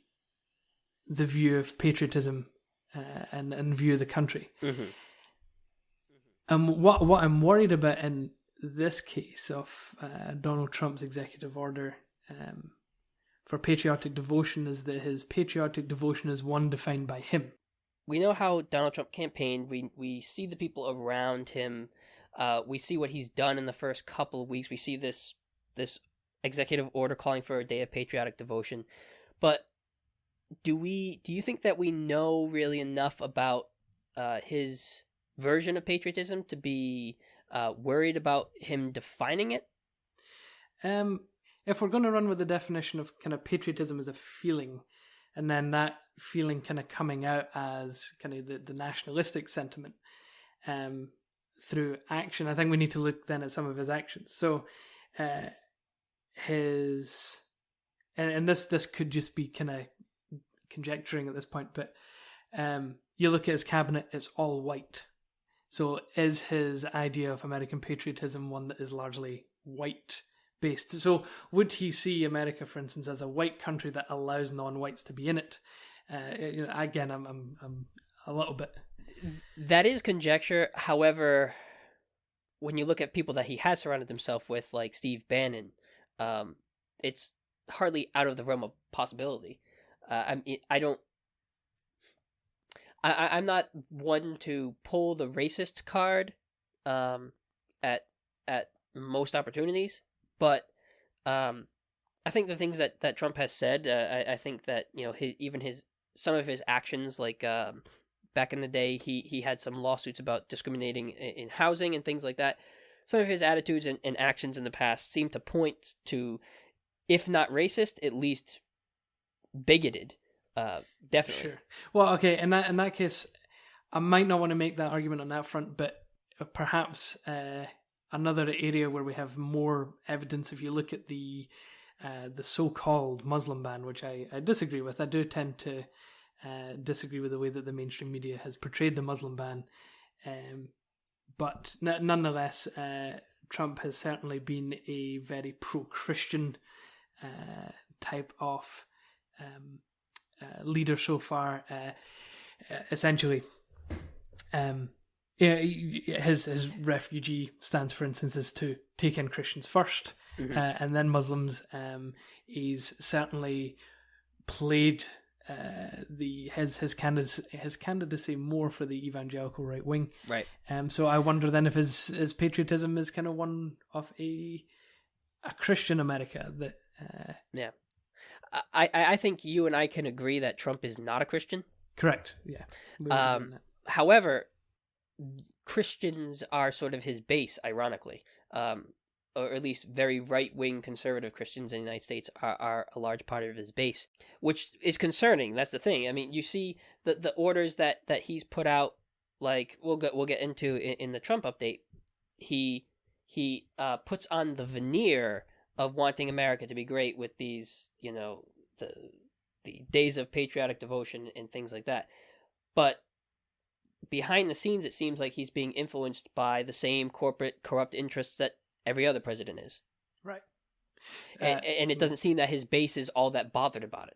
Speaker 5: view of patriotism and view of the country. Mm-hmm. And what I'm worried about in this case of Donald Trump's executive order for patriotic devotion is that his patriotic devotion is one defined by him.
Speaker 4: We know how Donald Trump campaigned. We see the people around him. We see what he's done in the first couple of weeks. We see this executive order calling for a day of patriotic devotion. But do you think that we know really enough about his version of patriotism to be worried about him defining it?
Speaker 5: If we're going to run with the definition of kind of patriotism as a feeling, and then that feeling kind of coming out as kind of the nationalistic sentiment through action, I think we need to look then at some of his actions. So this could just be kind of conjecturing at this point, but you look at his cabinet, it's all white. So is his idea of American patriotism one that is largely white based? So would he see America, for instance, as a white country that allows non-whites to be in it? Again, I'm a little bit
Speaker 4: That is conjecture. However, when you look at people that he has surrounded himself with, like Steve Bannon, it's hardly out of the realm of possibility. I'm not one to pull the racist card at most opportunities, but I think the things that Trump has said, I think that some of his actions, like back in the day, he had some lawsuits about discriminating in housing and things like that. Some of his attitudes and actions in the past seem to point to, if not racist, at least bigoted. Definitely.
Speaker 5: Sure. Well, okay. In that case, I might not want to make that argument on that front, but perhaps another area where we have more evidence. If you look at the so-called Muslim ban, which I disagree with. I do tend to disagree with the way that the mainstream media has portrayed the Muslim ban. But nonetheless, Trump has certainly been a very pro-Christian type of leader so far. Essentially, his refugee stance, for instance, is to take in Christians first, and then Muslims. He's certainly played his candidacy more for the evangelical right wing.
Speaker 4: Right.
Speaker 5: So I wonder then if his patriotism is kind of one of a Christian America that.
Speaker 4: Yeah. I think you and I can agree that Trump is not a Christian.
Speaker 5: Correct. Yeah.
Speaker 4: However, Christians are sort of his base, ironically, or at least very right-wing conservative Christians in the United States are a large part of his base, which is concerning. That's the thing. I mean, you see the orders that he's put out, like we'll get into in the Trump update. He puts on the veneer of wanting America to be great with these, the days of patriotic devotion and things like that. But behind the scenes, it seems like he's being influenced by the same corporate corrupt interests that every other president is.
Speaker 5: Right.
Speaker 4: And it doesn't seem that his base is all that bothered about it.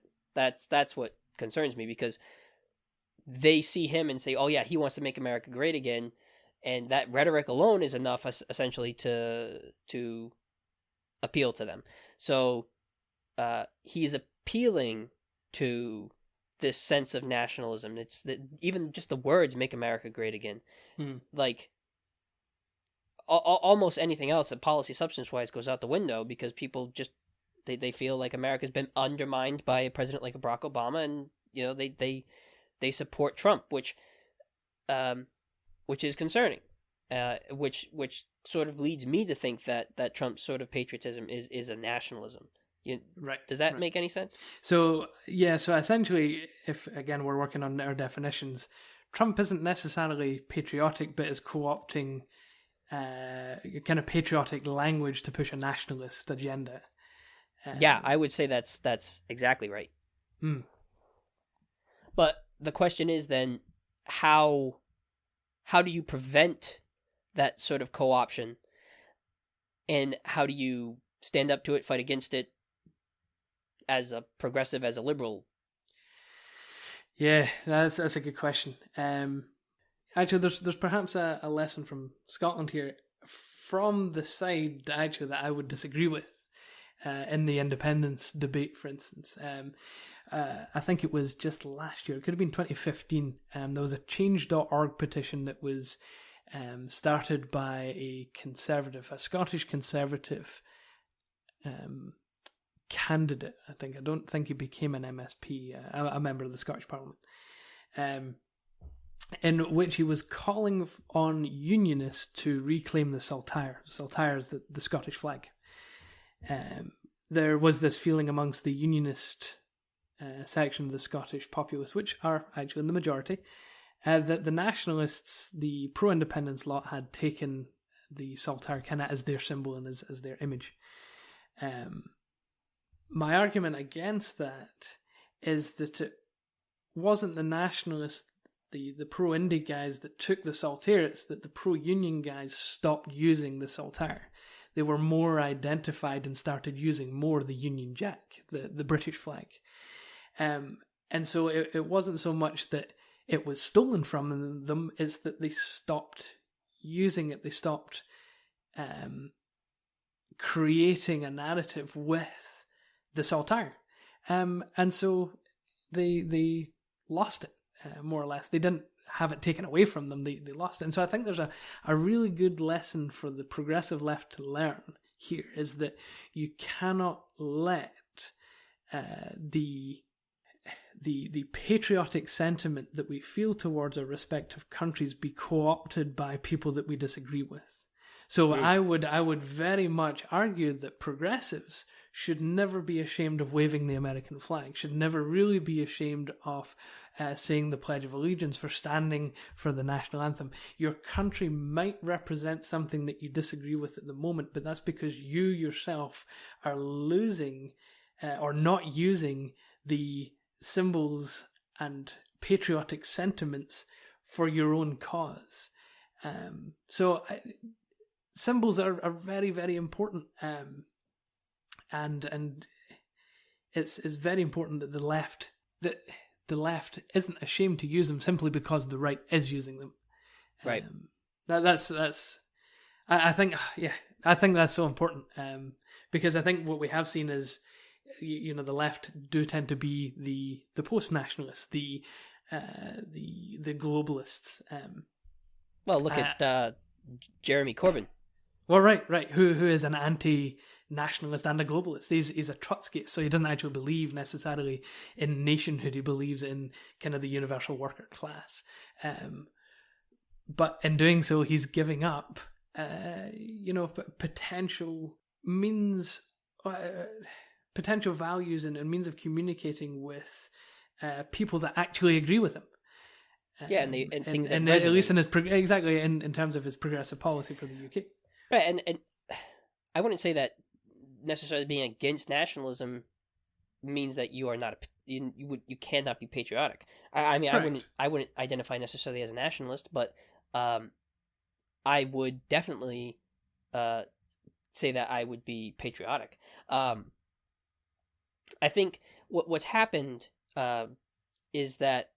Speaker 4: That's what concerns me, because they see him and say, oh yeah, he wants to make America great again. And that rhetoric alone is enough, essentially, to appeal to them. So he's appealing to this sense of nationalism. It's that even just the words "make America great again," like almost anything else, that policy substance wise goes out the window, because people just they feel like America's been undermined by a president like Barack Obama, and they support Trump, which is concerning. Which sort of leads me to think that Trump's sort of patriotism is a nationalism.
Speaker 5: Right.
Speaker 4: Does that make any sense? So
Speaker 5: essentially, if again we're working on our definitions, Trump isn't necessarily patriotic, but is co-opting kind of patriotic language to push a nationalist agenda.
Speaker 4: Yeah, I would say that's exactly right. But the question is then, how do you prevent that sort of co-option, and how do you stand up to it, fight against it as a progressive, as a liberal?
Speaker 5: Yeah, that's a good question. Actually, there's perhaps a lesson from Scotland here, from the side actually that I would disagree with in the independence debate, for instance. I think it was just last year, it could have been 2015, there was a change.org petition that was started by a Scottish conservative candidate, I think. I don't think he became an MSP, a member of the Scottish Parliament, in which he was calling on unionists to reclaim the Saltire. Saltire is the Scottish flag. There was this feeling amongst the unionist section of the Scottish populace, which are actually in the majority, that the nationalists, the pro-independence lot, had taken the Saltire kind of as their symbol and as their image. My argument against that is that it wasn't the nationalists, the pro-Indy guys that took the Saltire. It's that the pro-union guys stopped using the Saltire. They were more identified and started using more the Union Jack, the British flag. And so it wasn't so much that it was stolen from them is that they stopped using it. They stopped creating a narrative with the saltire. And so they lost it, more or less. They didn't have it taken away from them. They lost it. And so I think there's a really good lesson for the progressive left to learn here, is that you cannot let the patriotic sentiment that we feel towards our respective countries be co-opted by people that we disagree with. So I would very much argue that progressives should never be ashamed of waving the American flag, should never really be ashamed of saying the Pledge of Allegiance, for standing for the national anthem. Your country might represent something that you disagree with at the moment, but that's because you yourself are losing or not using the symbols and patriotic sentiments for your own cause. Symbols are very, very important, and it's very important that the left isn't ashamed to use them simply because the right is using them.
Speaker 4: Right.
Speaker 5: I think that's so important, because I think what we have seen is, the left do tend to be the post-nationalists, the globalists.
Speaker 4: Well, look at Jeremy Corbyn.
Speaker 5: Well, right. Who is an anti-nationalist and a globalist. He's a Trotskyist, so he doesn't actually believe necessarily in nationhood. He believes in kind of the universal worker class. But in doing so, he's giving up, potential means, potential values and means of communicating with people that actually agree with him.
Speaker 4: Yeah, and things that
Speaker 5: and at least in his in terms of his progressive policy for the UK.
Speaker 4: Right, and I wouldn't say that necessarily being against nationalism means that you are not you cannot be patriotic. I mean, I wouldn't identify necessarily as a nationalist, but I would definitely say that I would be patriotic. I think what's happened is that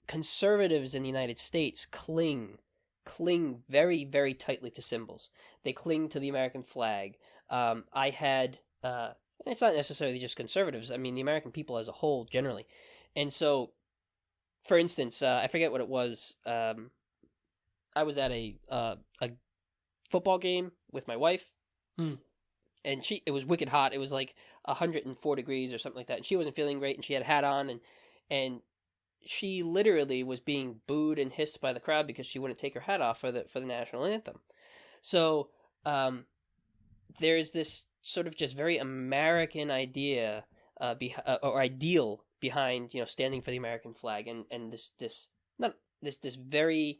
Speaker 4: conservatives in the United States cling very, very tightly to symbols. They cling to the American flag. I had, it's not necessarily just conservatives. I mean, the American people as a whole, generally. And so, for instance, I forget what it was. I was at a football game with my wife, and it was wicked hot. It was like 104 degrees or something like that, and she wasn't feeling great, and she had a hat on, and she literally was being booed and hissed by the crowd because she wouldn't take her hat off for the national anthem. So there's this sort of just very American idea or ideal behind standing for the American flag, and this very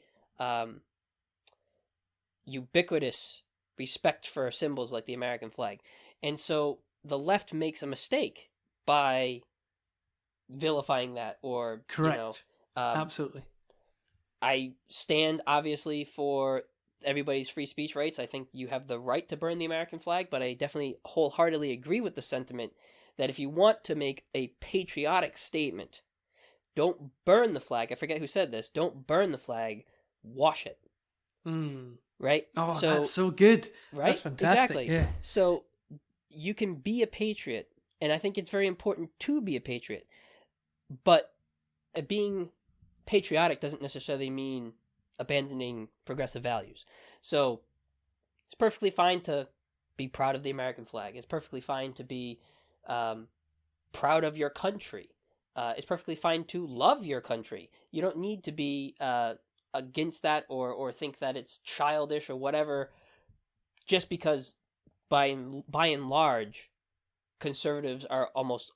Speaker 4: ubiquitous respect for symbols like the American flag. And so the left makes a mistake by vilifying that, or
Speaker 5: correct. Absolutely.
Speaker 4: I stand obviously for everybody's free speech rights. I think you have the right to burn the American flag, but I definitely wholeheartedly agree with the sentiment that if you want to make a patriotic statement, don't burn the flag. I forget who said this. Don't burn the flag, wash it. Right?
Speaker 5: Oh, that's so good.
Speaker 4: Right?
Speaker 5: That's fantastic.
Speaker 4: Exactly.
Speaker 5: Yeah.
Speaker 4: So you can be a patriot, and I think it's very important to be a patriot. But being patriotic doesn't necessarily mean abandoning progressive values. So it's perfectly fine to be proud of the American flag. It's perfectly fine to be proud of your country. It's perfectly fine to love your country. You don't need to be against that or think that it's childish or whatever, just because by and large, conservatives are almost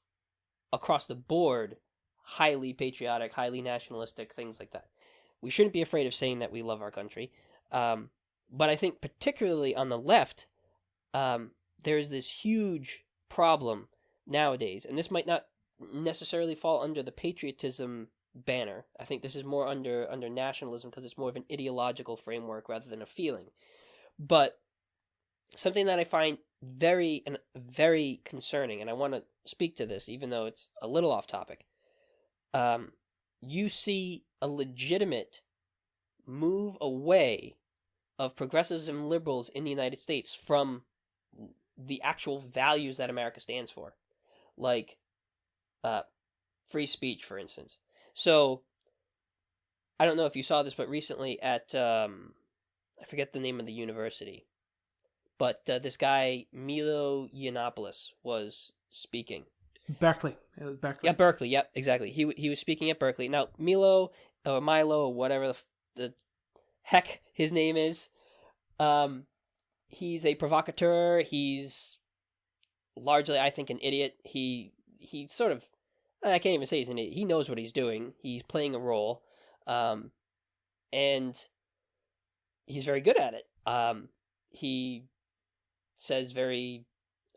Speaker 4: across the board highly patriotic, highly nationalistic, things like that. We shouldn't be afraid of saying that we love our country. But I think particularly on the left, there is this huge problem nowadays, and this might not necessarily fall under the patriotism banner. I think this is more under nationalism, because it's more of an ideological framework rather than a feeling. But something that I find very concerning, and I want to speak to this even though it's a little off topic. you see a legitimate move away of progressives and liberals in the United States from the actual values that America stands for, like free speech, for instance. So, I don't know if you saw this, but recently at, I forget the name of the university, but this guy, Milo Yiannopoulos, was speaking.
Speaker 5: Berkeley. It was Berkeley.
Speaker 4: Yeah, Berkeley. Yep, exactly. He was speaking at Berkeley. Now, Milo, or Milo, or whatever the heck his name is, he's a provocateur. He's largely, I think, an idiot. He sort of, I can't even say he's an idiot. He knows what he's doing. He's playing a role, and he's very good at it. He says very,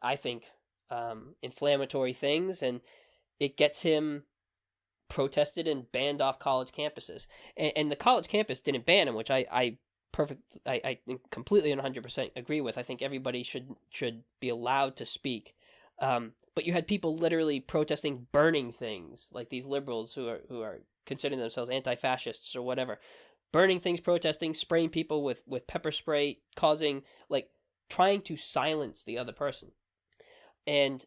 Speaker 4: I think, inflammatory things, and it gets him protested and banned off college campuses. And the college campus didn't ban him, which I completely and 100% agree with. I think everybody should be allowed to speak. But you had people literally protesting burning things, like these liberals who are considering themselves anti-fascists or whatever, burning things, protesting, spraying people with pepper spray, trying to silence the other person. And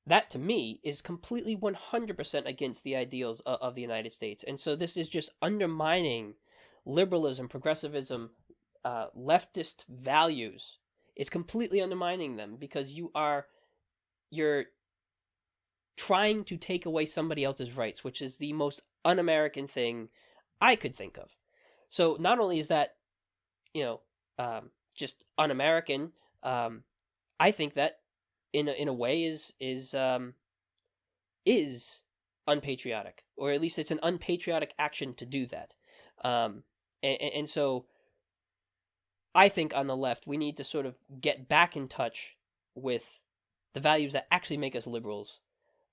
Speaker 4: that, to me, is completely 100% against the ideals of the United States. And so this is just undermining liberalism, progressivism, leftist values. It's completely undermining them because you're trying to take away somebody else's rights, which is the most un-American thing I could think of. So not only is that, just un-American, I think that in a way is unpatriotic, or at least it's an unpatriotic action to do that. And so I think on the left we need to sort of get back in touch with the values that actually make us liberals,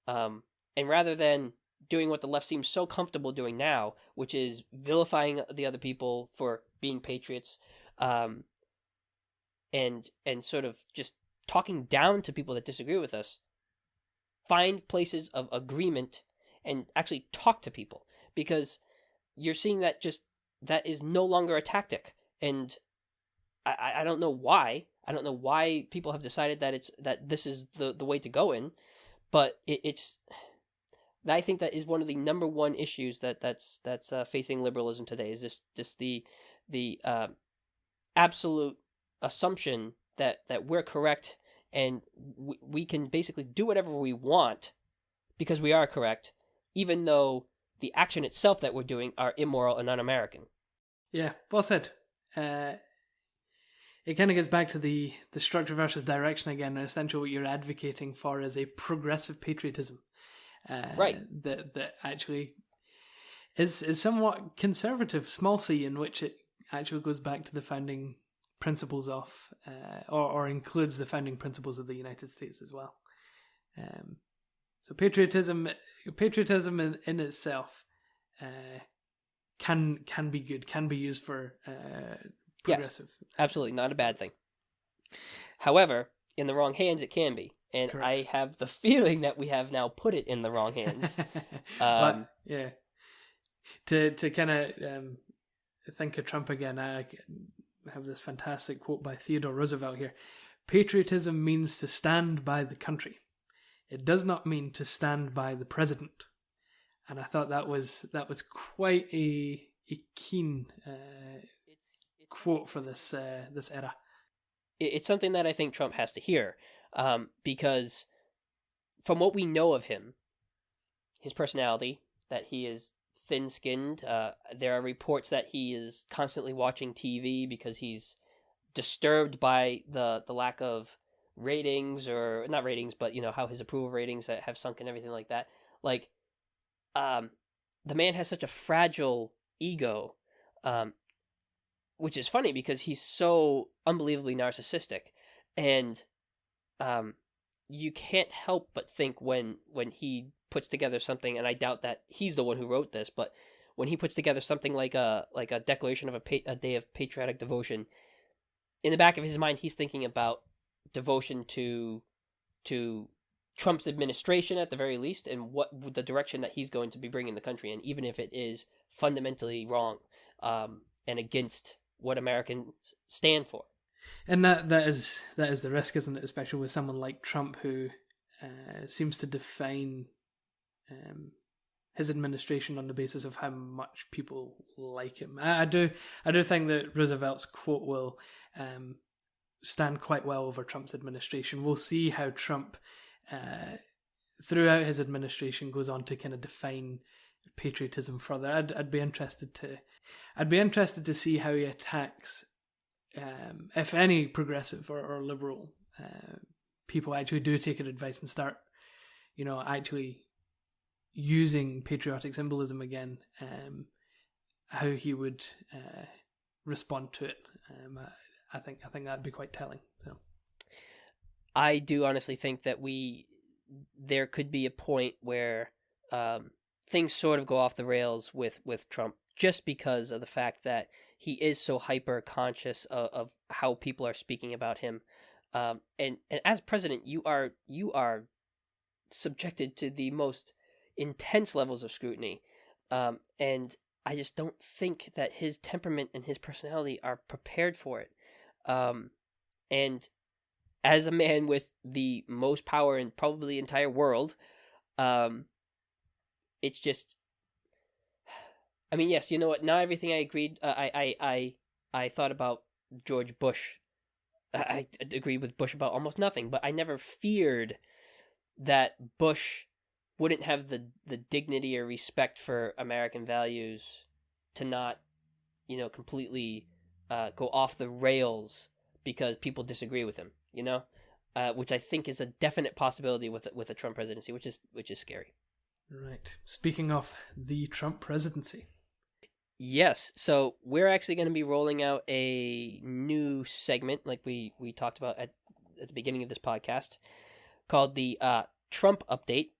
Speaker 4: and rather than doing what the left seems so comfortable doing now, which is vilifying the other people for being patriots, and sort of just talking down to people that disagree with us, find places of agreement and actually talk to people, because you're seeing that that is no longer a tactic. And I don't know why. I don't know why people have decided that this is the way to go in, but I think that is one of the number one issues that's facing liberalism today, is the absolute assumption that we're correct and we can basically do whatever we want because we are correct, even though the action itself that we're doing are immoral and un-American.
Speaker 5: Yeah, well said. It kind of gets back to the structure versus direction again, and essentially what you're advocating for is a progressive patriotism.
Speaker 4: Right.
Speaker 5: That actually is somewhat conservative, small c, in which it actually goes back to the founding principles of, or includes the founding principles of the United States as well. So patriotism in itself can be good, can be used for progressive.
Speaker 4: Yes, absolutely, not a bad thing. However, in the wrong hands, it can be. And correct. I have the feeling that we have now put it in the wrong hands.
Speaker 5: Yeah. To kind of think of Trump again, I have this fantastic quote by Theodore Roosevelt here. Patriotism means to stand by the country. It does not mean to stand by the president. And I thought that was quite a keen quote for this era.
Speaker 4: It's something that I think Trump has to hear, because from what we know of him, his personality, that he is thin-skinned, there are reports that he is constantly watching TV because he's disturbed by the lack of ratings, or not ratings, but how his approval ratings have sunk and everything like that. The man has such a fragile ego, which is funny because he's so unbelievably narcissistic, and you can't help but think when he puts together something, and I doubt that he's the one who wrote this, but when he puts together something like a declaration of a day of patriotic devotion, in the back of his mind he's thinking about devotion to Trump's administration at the very least, and what the direction that he's going to be bringing the country in, even if it is fundamentally wrong and against what Americans stand for.
Speaker 5: And that is the risk, isn't it? Especially with someone like Trump, who seems to define his administration on the basis of how much people like him. I do think that Roosevelt's quote will stand quite well over Trump's administration. We'll see how Trump, throughout his administration, goes on to kind of define patriotism further. I'd be interested to see how he attacks, if any progressive or liberal people actually do take advice and start, actually using patriotic symbolism again, how he would respond to it. I think that'd be quite telling. So,
Speaker 4: I do honestly think that there could be a point where things sort of go off the rails with Trump, just because of the fact that he is so hyper conscious of how people are speaking about him. And as president, you are subjected to the most intense levels of scrutiny. And I just don't think that his temperament and his personality are prepared for it. And as a man with the most power in probably the entire world, it's just, I mean, yes, you know what? Not everything I agreed. I thought about George Bush. I agreed with Bush about almost nothing, but I never feared that Bush wouldn't have the dignity or respect for American values to not, completely go off the rails because people disagree with him, which I think is a definite possibility with a Trump presidency, which is scary.
Speaker 5: Right. Speaking of the Trump presidency.
Speaker 4: Yes. So we're actually going to be rolling out a new segment, like we talked about at the beginning of this podcast, called the Trump Update,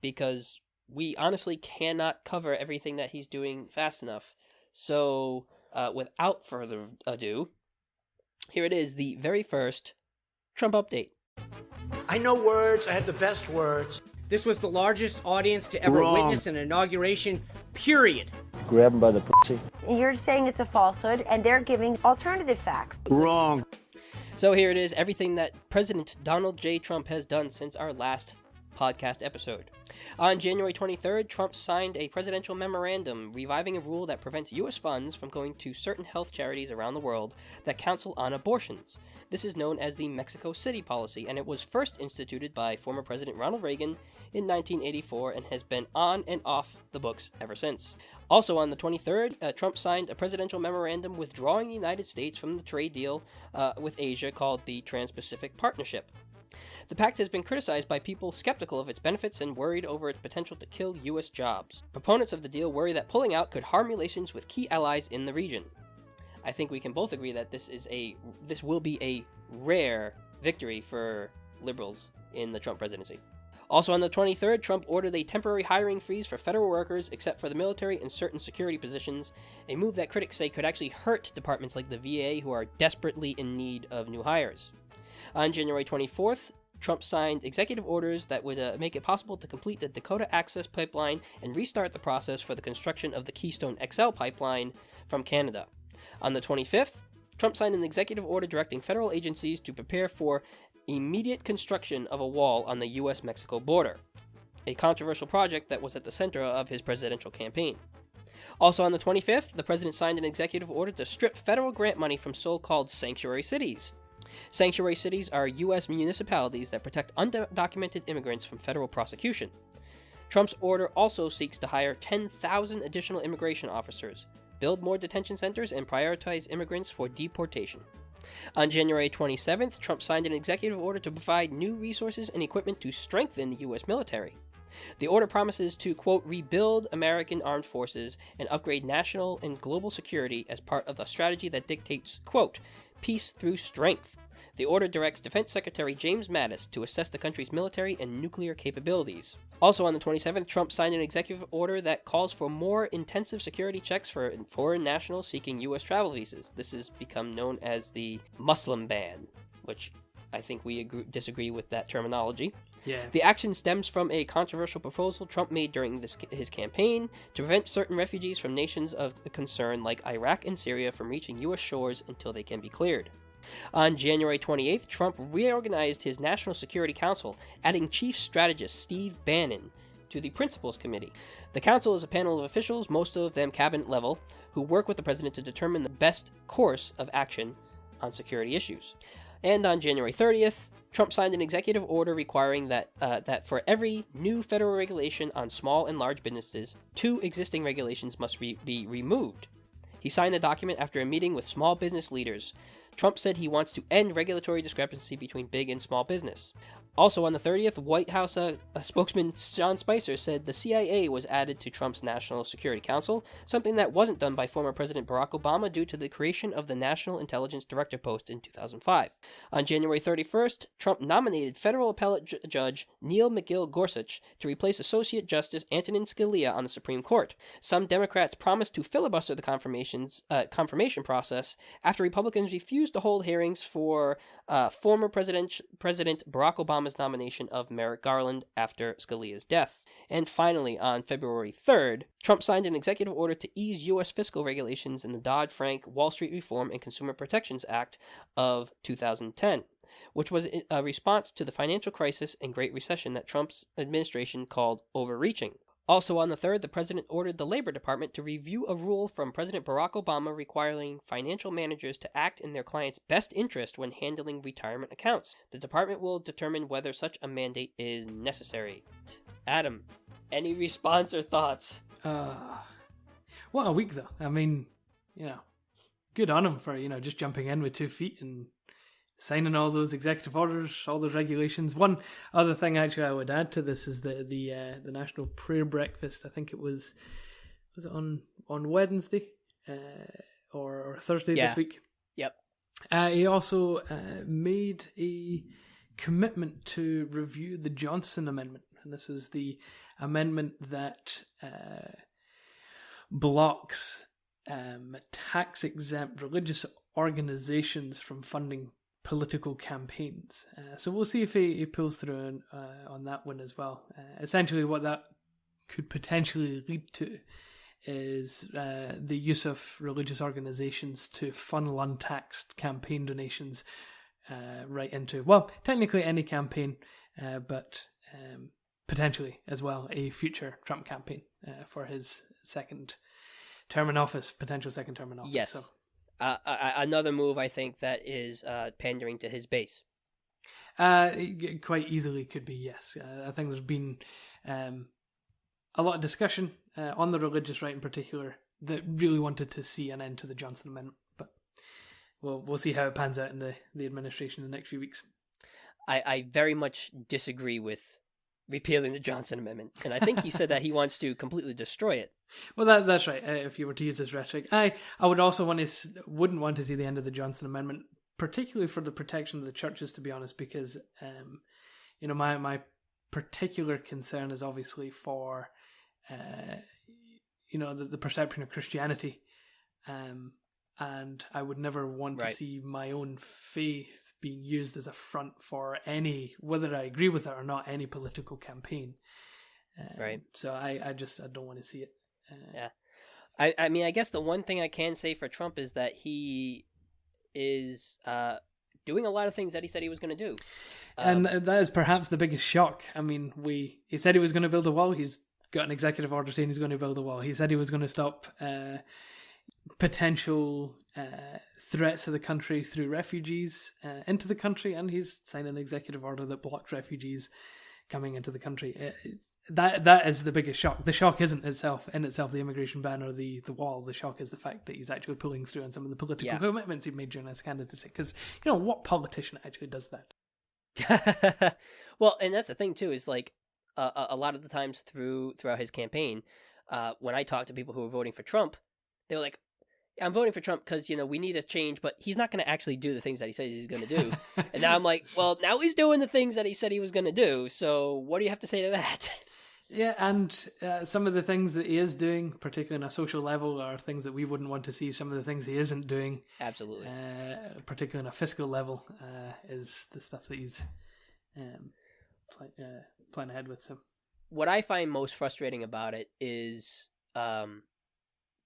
Speaker 4: because we honestly cannot cover everything that he's doing fast enough. So without further ado, here it is, the very first Trump Update.
Speaker 3: I know words. I have the best words.
Speaker 6: This was the largest audience to ever witness an inauguration, period.
Speaker 7: Grab him by the pussy.
Speaker 8: You're saying it's a falsehood, and they're giving alternative facts.
Speaker 7: Wrong.
Speaker 4: So here it is, everything that President Donald J. Trump has done since our last podcast episode. On January 23rd, Trump signed a presidential memorandum reviving a rule that prevents U.S. funds from going to certain health charities around the world that counsel on abortions. This is known as the Mexico City policy, and it was first instituted by former President Ronald Reagan in 1984 and has been on and off the books ever since. Also on the 23rd, Trump signed a presidential memorandum withdrawing the United States from the trade deal with Asia called the Trans-Pacific Partnership. The pact has been criticized by people skeptical of its benefits and worried over its potential to kill U.S. jobs. Proponents of the deal worry that pulling out could harm relations with key allies in the region. I think we can both agree that this will be a rare victory for liberals in the Trump presidency. Also on the 23rd, Trump ordered a temporary hiring freeze for federal workers except for the military and certain security positions, a move that critics say could actually hurt departments like the VA who are desperately in need of new hires. On January 24th, Trump signed executive orders that would make it possible to complete the Dakota Access Pipeline and restart the process for the construction of the Keystone XL pipeline from Canada. On the 25th, Trump signed an executive order directing federal agencies to prepare for immediate construction of a wall on the U.S.-Mexico border, a controversial project that was at the center of his presidential campaign. Also on the 25th, the president signed an executive order to strip federal grant money from so-called sanctuary cities. Sanctuary cities are U.S. municipalities that protect undocumented immigrants from federal prosecution. Trump's order also seeks to hire 10,000 additional immigration officers, build more detention centers, and prioritize immigrants for deportation. On January 27th, Trump signed an executive order to provide new resources and equipment to strengthen the U.S. military. The order promises to, quote, rebuild American armed forces and upgrade national and global security as part of a strategy that dictates, quote, peace through strength. The order directs Defense Secretary James Mattis to assess the country's military and nuclear capabilities. Also on the 27th, Trump signed an executive order that calls for more intensive security checks for foreign nationals seeking U.S. travel visas. This has become known as the Muslim ban, which I think we disagree with that terminology.
Speaker 5: Yeah.
Speaker 4: The action stems from a controversial proposal Trump made during his campaign to prevent certain refugees from nations of concern like Iraq and Syria from reaching U.S. shores until they can be cleared. On January 28th, Trump reorganized his National Security Council, adding Chief Strategist Steve Bannon to the Principals Committee. The council is a panel of officials, most of them cabinet level, who work with the president to determine the best course of action on security issues. And on January 30th, Trump signed an executive order requiring that for every new federal regulation on small and large businesses, 2 existing regulations must be removed. He signed the document after a meeting with small business leaders. Trump said he wants to end regulatory discrepancy between big and small business. Also on the 30th, White House spokesman Sean Spicer said the CIA was added to Trump's National Security Council, something that wasn't done by former President Barack Obama due to the creation of the National Intelligence Director post in 2005. On January 31st, Trump nominated federal appellate judge Neil McGill Gorsuch to replace Associate Justice Antonin Scalia on the Supreme Court. Some Democrats promised to filibuster the confirmation process after Republicans refused to hold hearings for former President Barack Obama's nomination of Merrick Garland after Scalia's death. And finally, on February 3rd, Trump signed an executive order to ease U.S. fiscal regulations in the Dodd-Frank Wall Street Reform and Consumer Protections Act of 2010, which was a response to the financial crisis and Great Recession that Trump's administration called overreaching. Also on the 3rd, the president ordered the Labor Department to review a rule from President Barack Obama requiring financial managers to act in their clients' best interest when handling retirement accounts. The department will determine whether such a mandate is necessary. Adam, any response or thoughts?
Speaker 5: What a week, though. I mean, good on him for, just jumping in with 2 feet and signing all those executive orders, all those regulations. One other thing, actually, I would add to this is the National Prayer Breakfast. I think it was it on Wednesday or Thursday this week?
Speaker 4: Yep.
Speaker 5: He also made a commitment to review the Johnson Amendment, and this is the amendment that blocks tax-exempt religious organizations from funding political campaigns. So we'll see if he pulls through on that one as well. Essentially what that could potentially lead to is the use of religious organizations to funnel untaxed campaign donations right into, well, technically any campaign, but potentially as well a future Trump campaign for his second term in office, potential second term in office.
Speaker 4: Yes.
Speaker 5: So.
Speaker 4: Another move, I think, that is pandering to his base.
Speaker 5: Quite easily could be, yes. I think there's been a lot of discussion on the religious right in particular that really wanted to see an end to the Johnson Amendment. But we'll see how it pans out in the administration in the next few weeks.
Speaker 4: I very much disagree with repealing the Johnson Amendment, and I think he said that he wants to completely destroy it.
Speaker 5: Well, that's right. If you were to use this rhetoric, I would also wouldn't want to see the end of the Johnson Amendment, particularly for the protection of the churches, to be honest, because my particular concern is obviously for the perception of Christianity, and I would never want to see my own faith being used as a front for any, whether I agree with it or not, any political campaign.
Speaker 4: Right.
Speaker 5: So I don't want to see it.
Speaker 4: Yeah. I mean, I guess the one thing I can say for Trump is that he is doing a lot of things that he said he was going to do.
Speaker 5: And that is perhaps the biggest shock. I mean, he said he was going to build a wall. He's got an executive order saying he's going to build a wall. He said he was going to stop potential threats to the country through refugees into the country, and he's signed an executive order that blocks refugees coming into the country. That is the biggest shock. The shock isn't in itself the immigration ban or the wall. The shock is the fact that he's actually pulling through on some of the political commitments he made during his candidacy. Because, what politician actually does that?
Speaker 4: Well, and that's the thing, too, is like a lot of the times throughout his campaign, when I talked to people who were voting for Trump, they were like, I'm voting for Trump because, we need a change, but he's not going to actually do the things that he said he's going to do. And now I'm like, well, now he's doing the things that he said he was going to do. So what do you have to say to that?
Speaker 5: Yeah, and some of the things that he is doing, particularly on a social level, are things that we wouldn't want to see. Some of the things he isn't doing,
Speaker 4: absolutely,
Speaker 5: particularly on a fiscal level, is the stuff that he's playing ahead with. So,
Speaker 4: what I find most frustrating about it is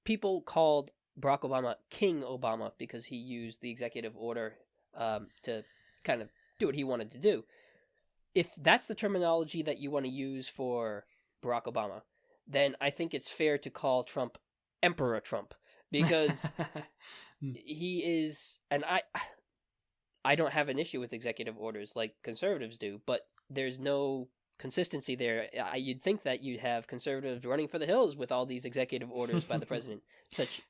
Speaker 4: people called Barack Obama King Obama because he used the executive order to kind of do what he wanted to do. If that's the terminology that you want to use for Barack Obama, then I think it's fair to call Trump Emperor Trump, because he is, and I don't have an issue with executive orders like conservatives do, but there's no consistency there. You'd think that you'd have conservatives running for the hills with all these executive orders by the president, such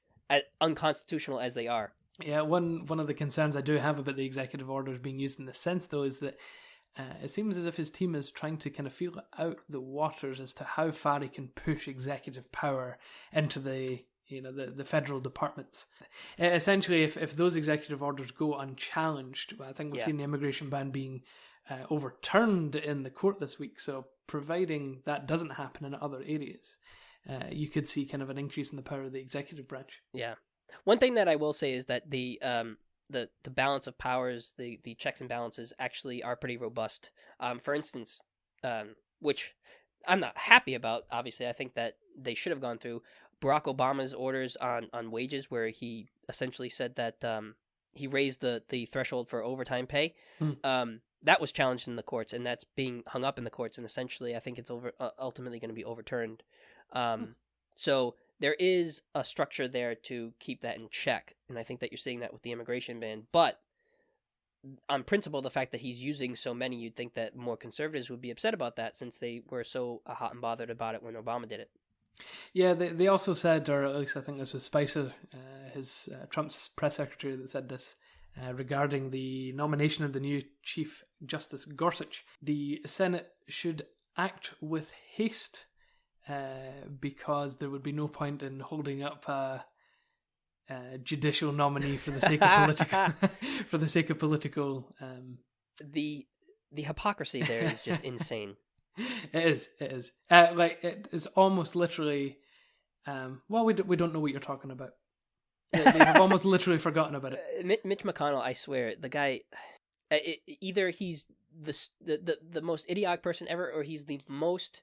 Speaker 4: unconstitutional as they are.
Speaker 5: Yeah, one of the concerns I do have about the executive orders being used in this sense, though, is that it seems as if his team is trying to kind of feel out the waters as to how far he can push executive power into the federal departments. Essentially, if those executive orders go unchallenged, I think we've seen the immigration ban being overturned in the court this week. So providing that doesn't happen in other areas, you could see kind of an increase in the power of the executive branch.
Speaker 4: Yeah. One thing that I will say is that the balance of powers, the checks and balances actually are pretty robust. For instance, which I'm not happy about, obviously, I think that they should have gone through Barack Obama's orders on wages, where he essentially said that he raised the threshold for overtime pay. That was challenged in the courts, and that's being hung up in the courts, and essentially I think it's ultimately going to be overturned. So there is a structure there to keep that in check, and I think that you're seeing that with the immigration ban. But on principle, the fact that he's using so many, you'd think that more conservatives would be upset about that, since they were so hot and bothered about it when Obama did it.
Speaker 5: Yeah, they also said, or at least I think this was Spicer, Trump's press secretary, that said this regarding the nomination of the new Chief Justice Gorsuch. The Senate should act with haste, because there would be no point in holding up a judicial nominee for the sake of political.
Speaker 4: The hypocrisy there is just insane.
Speaker 5: It is. It is almost literally. We don't know what you're talking about. They have almost literally forgotten about it.
Speaker 4: Mitch McConnell, I swear, the guy, either he's the most idiotic person ever, or he's the most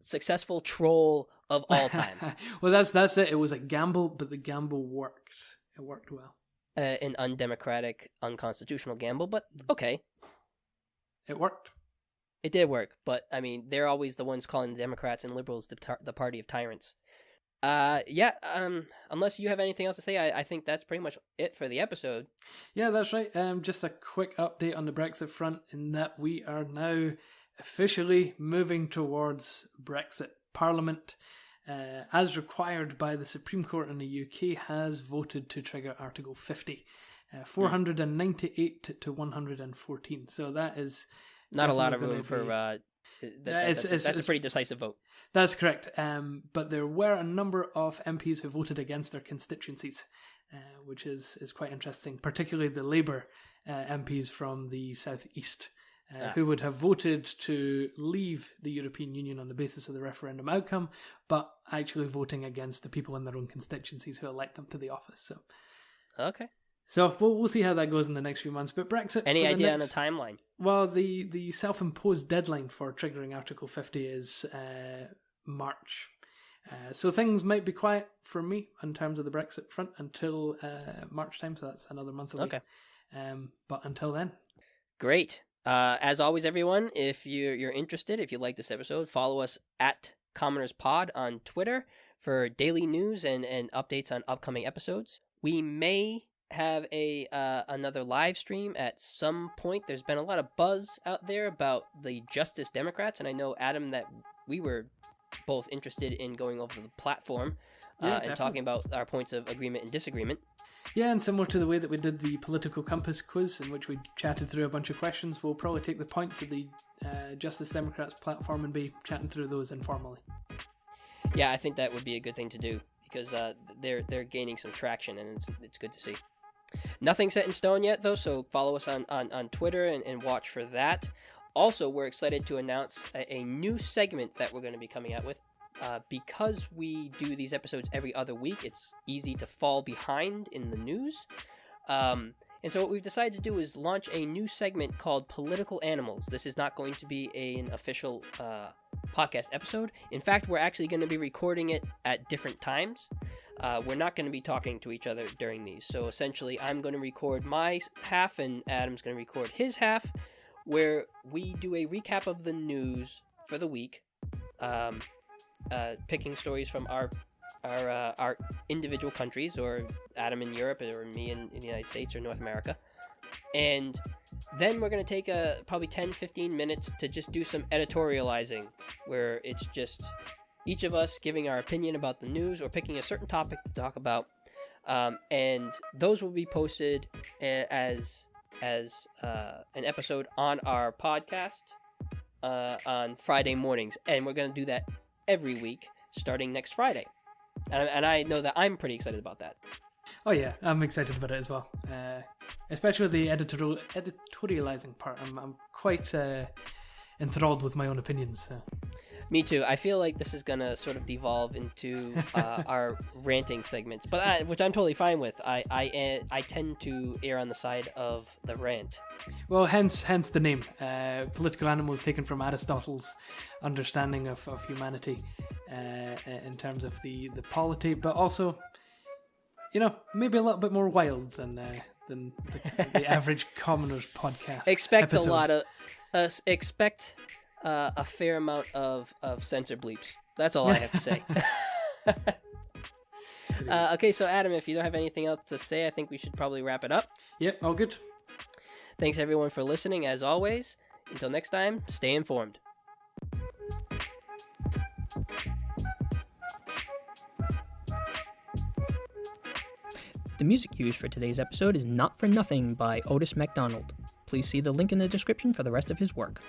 Speaker 4: successful troll of all time.
Speaker 5: Well, that's it. It was a gamble, but the gamble worked. It worked well.
Speaker 4: An undemocratic, unconstitutional gamble, but okay.
Speaker 5: It worked.
Speaker 4: It did work, but I mean, they're always the ones calling the Democrats and liberals the party of tyrants. Unless you have anything else to say, I think that's pretty much it for the episode.
Speaker 5: Yeah, that's right. Just a quick update on the Brexit front, in that we are now officially moving towards Brexit. Parliament, as required by the Supreme Court in the UK, has voted to trigger Article 50, 498 to 114. So that is
Speaker 4: not a lot of room for. That's a pretty decisive vote.
Speaker 5: That's correct. But there were a number of MPs who voted against their constituencies, which is quite interesting, particularly the Labour MPs from the South East, who would have voted to leave the European Union on the basis of the referendum outcome, but actually voting against the people in their own constituencies who elect them to the office. So,
Speaker 4: okay.
Speaker 5: So we'll see how that goes in the next few months. But Brexit...
Speaker 4: Any idea on a timeline?
Speaker 5: Well, the self-imposed deadline for triggering Article 50 is March. So things might be quiet for me in terms of the Brexit front until March time, so that's another month away.
Speaker 4: Okay.
Speaker 5: But until then.
Speaker 4: Great. As always, everyone, if you're interested, if you like this episode, follow us at Commoners Pod on Twitter for daily news and updates on upcoming episodes. We may have another live stream at some point. There's been a lot of buzz out there about the Justice Democrats, and I know, Adam, that we were both interested in going over the platform and talking about our points of agreement and disagreement.
Speaker 5: Yeah, and similar to the way that we did the Political Compass quiz, in which we chatted through a bunch of questions, we'll probably take the points of the Justice Democrats platform and be chatting through those informally. Yeah,
Speaker 4: I think that would be a good thing to do, because they're gaining some traction, and it's good to see. Nothing set in stone yet, though, so follow us on Twitter and watch for that. Also, we're excited to announce a new segment that we're going to be coming out with. Because we do these episodes every other week, it's easy to fall behind in the news. And so what we've decided to do is launch a new segment called Political Animals. This is not going to be an official podcast episode. In fact, we're actually going to be recording it at different times. We're not going to be talking to each other during these. So essentially, I'm going to record my half and Adam's going to record his half, where we do a recap of the news for the week, picking stories from our individual countries, or Adam in Europe, or me in the United States or North America. And then we're going to take probably 10-15 minutes to just do some editorializing, where it's just each of us giving our opinion about the news or picking a certain topic to talk about. And those will be posted as an episode on our podcast on Friday mornings. And we're going to do that every week starting next Friday. And I know that I'm pretty excited about that.
Speaker 5: Oh yeah, I'm excited about it as well. Especially the editorializing part. I'm quite enthralled with my own opinions. So.
Speaker 4: Me too. I feel like this is going to sort of devolve into our ranting segments, but which I'm totally fine with. I tend to err on the side of the rant.
Speaker 5: Well, hence the name. Political Animals, taken from Aristotle's understanding of humanity in terms of the polity, but also, maybe a little bit more wild than the average commoner's podcast.
Speaker 4: Expect
Speaker 5: episode.
Speaker 4: a lot of a fair amount of censor bleeps. That's all I have to say. Okay, so Adam, if you don't have anything else to say, I think we should probably wrap it up.
Speaker 5: Yep, all good.
Speaker 4: Thanks everyone for listening, as always. Until next time, stay informed.
Speaker 7: The music used for today's episode is Not for Nothing by Otis McDonald. Please see the link in the description for the rest of his work.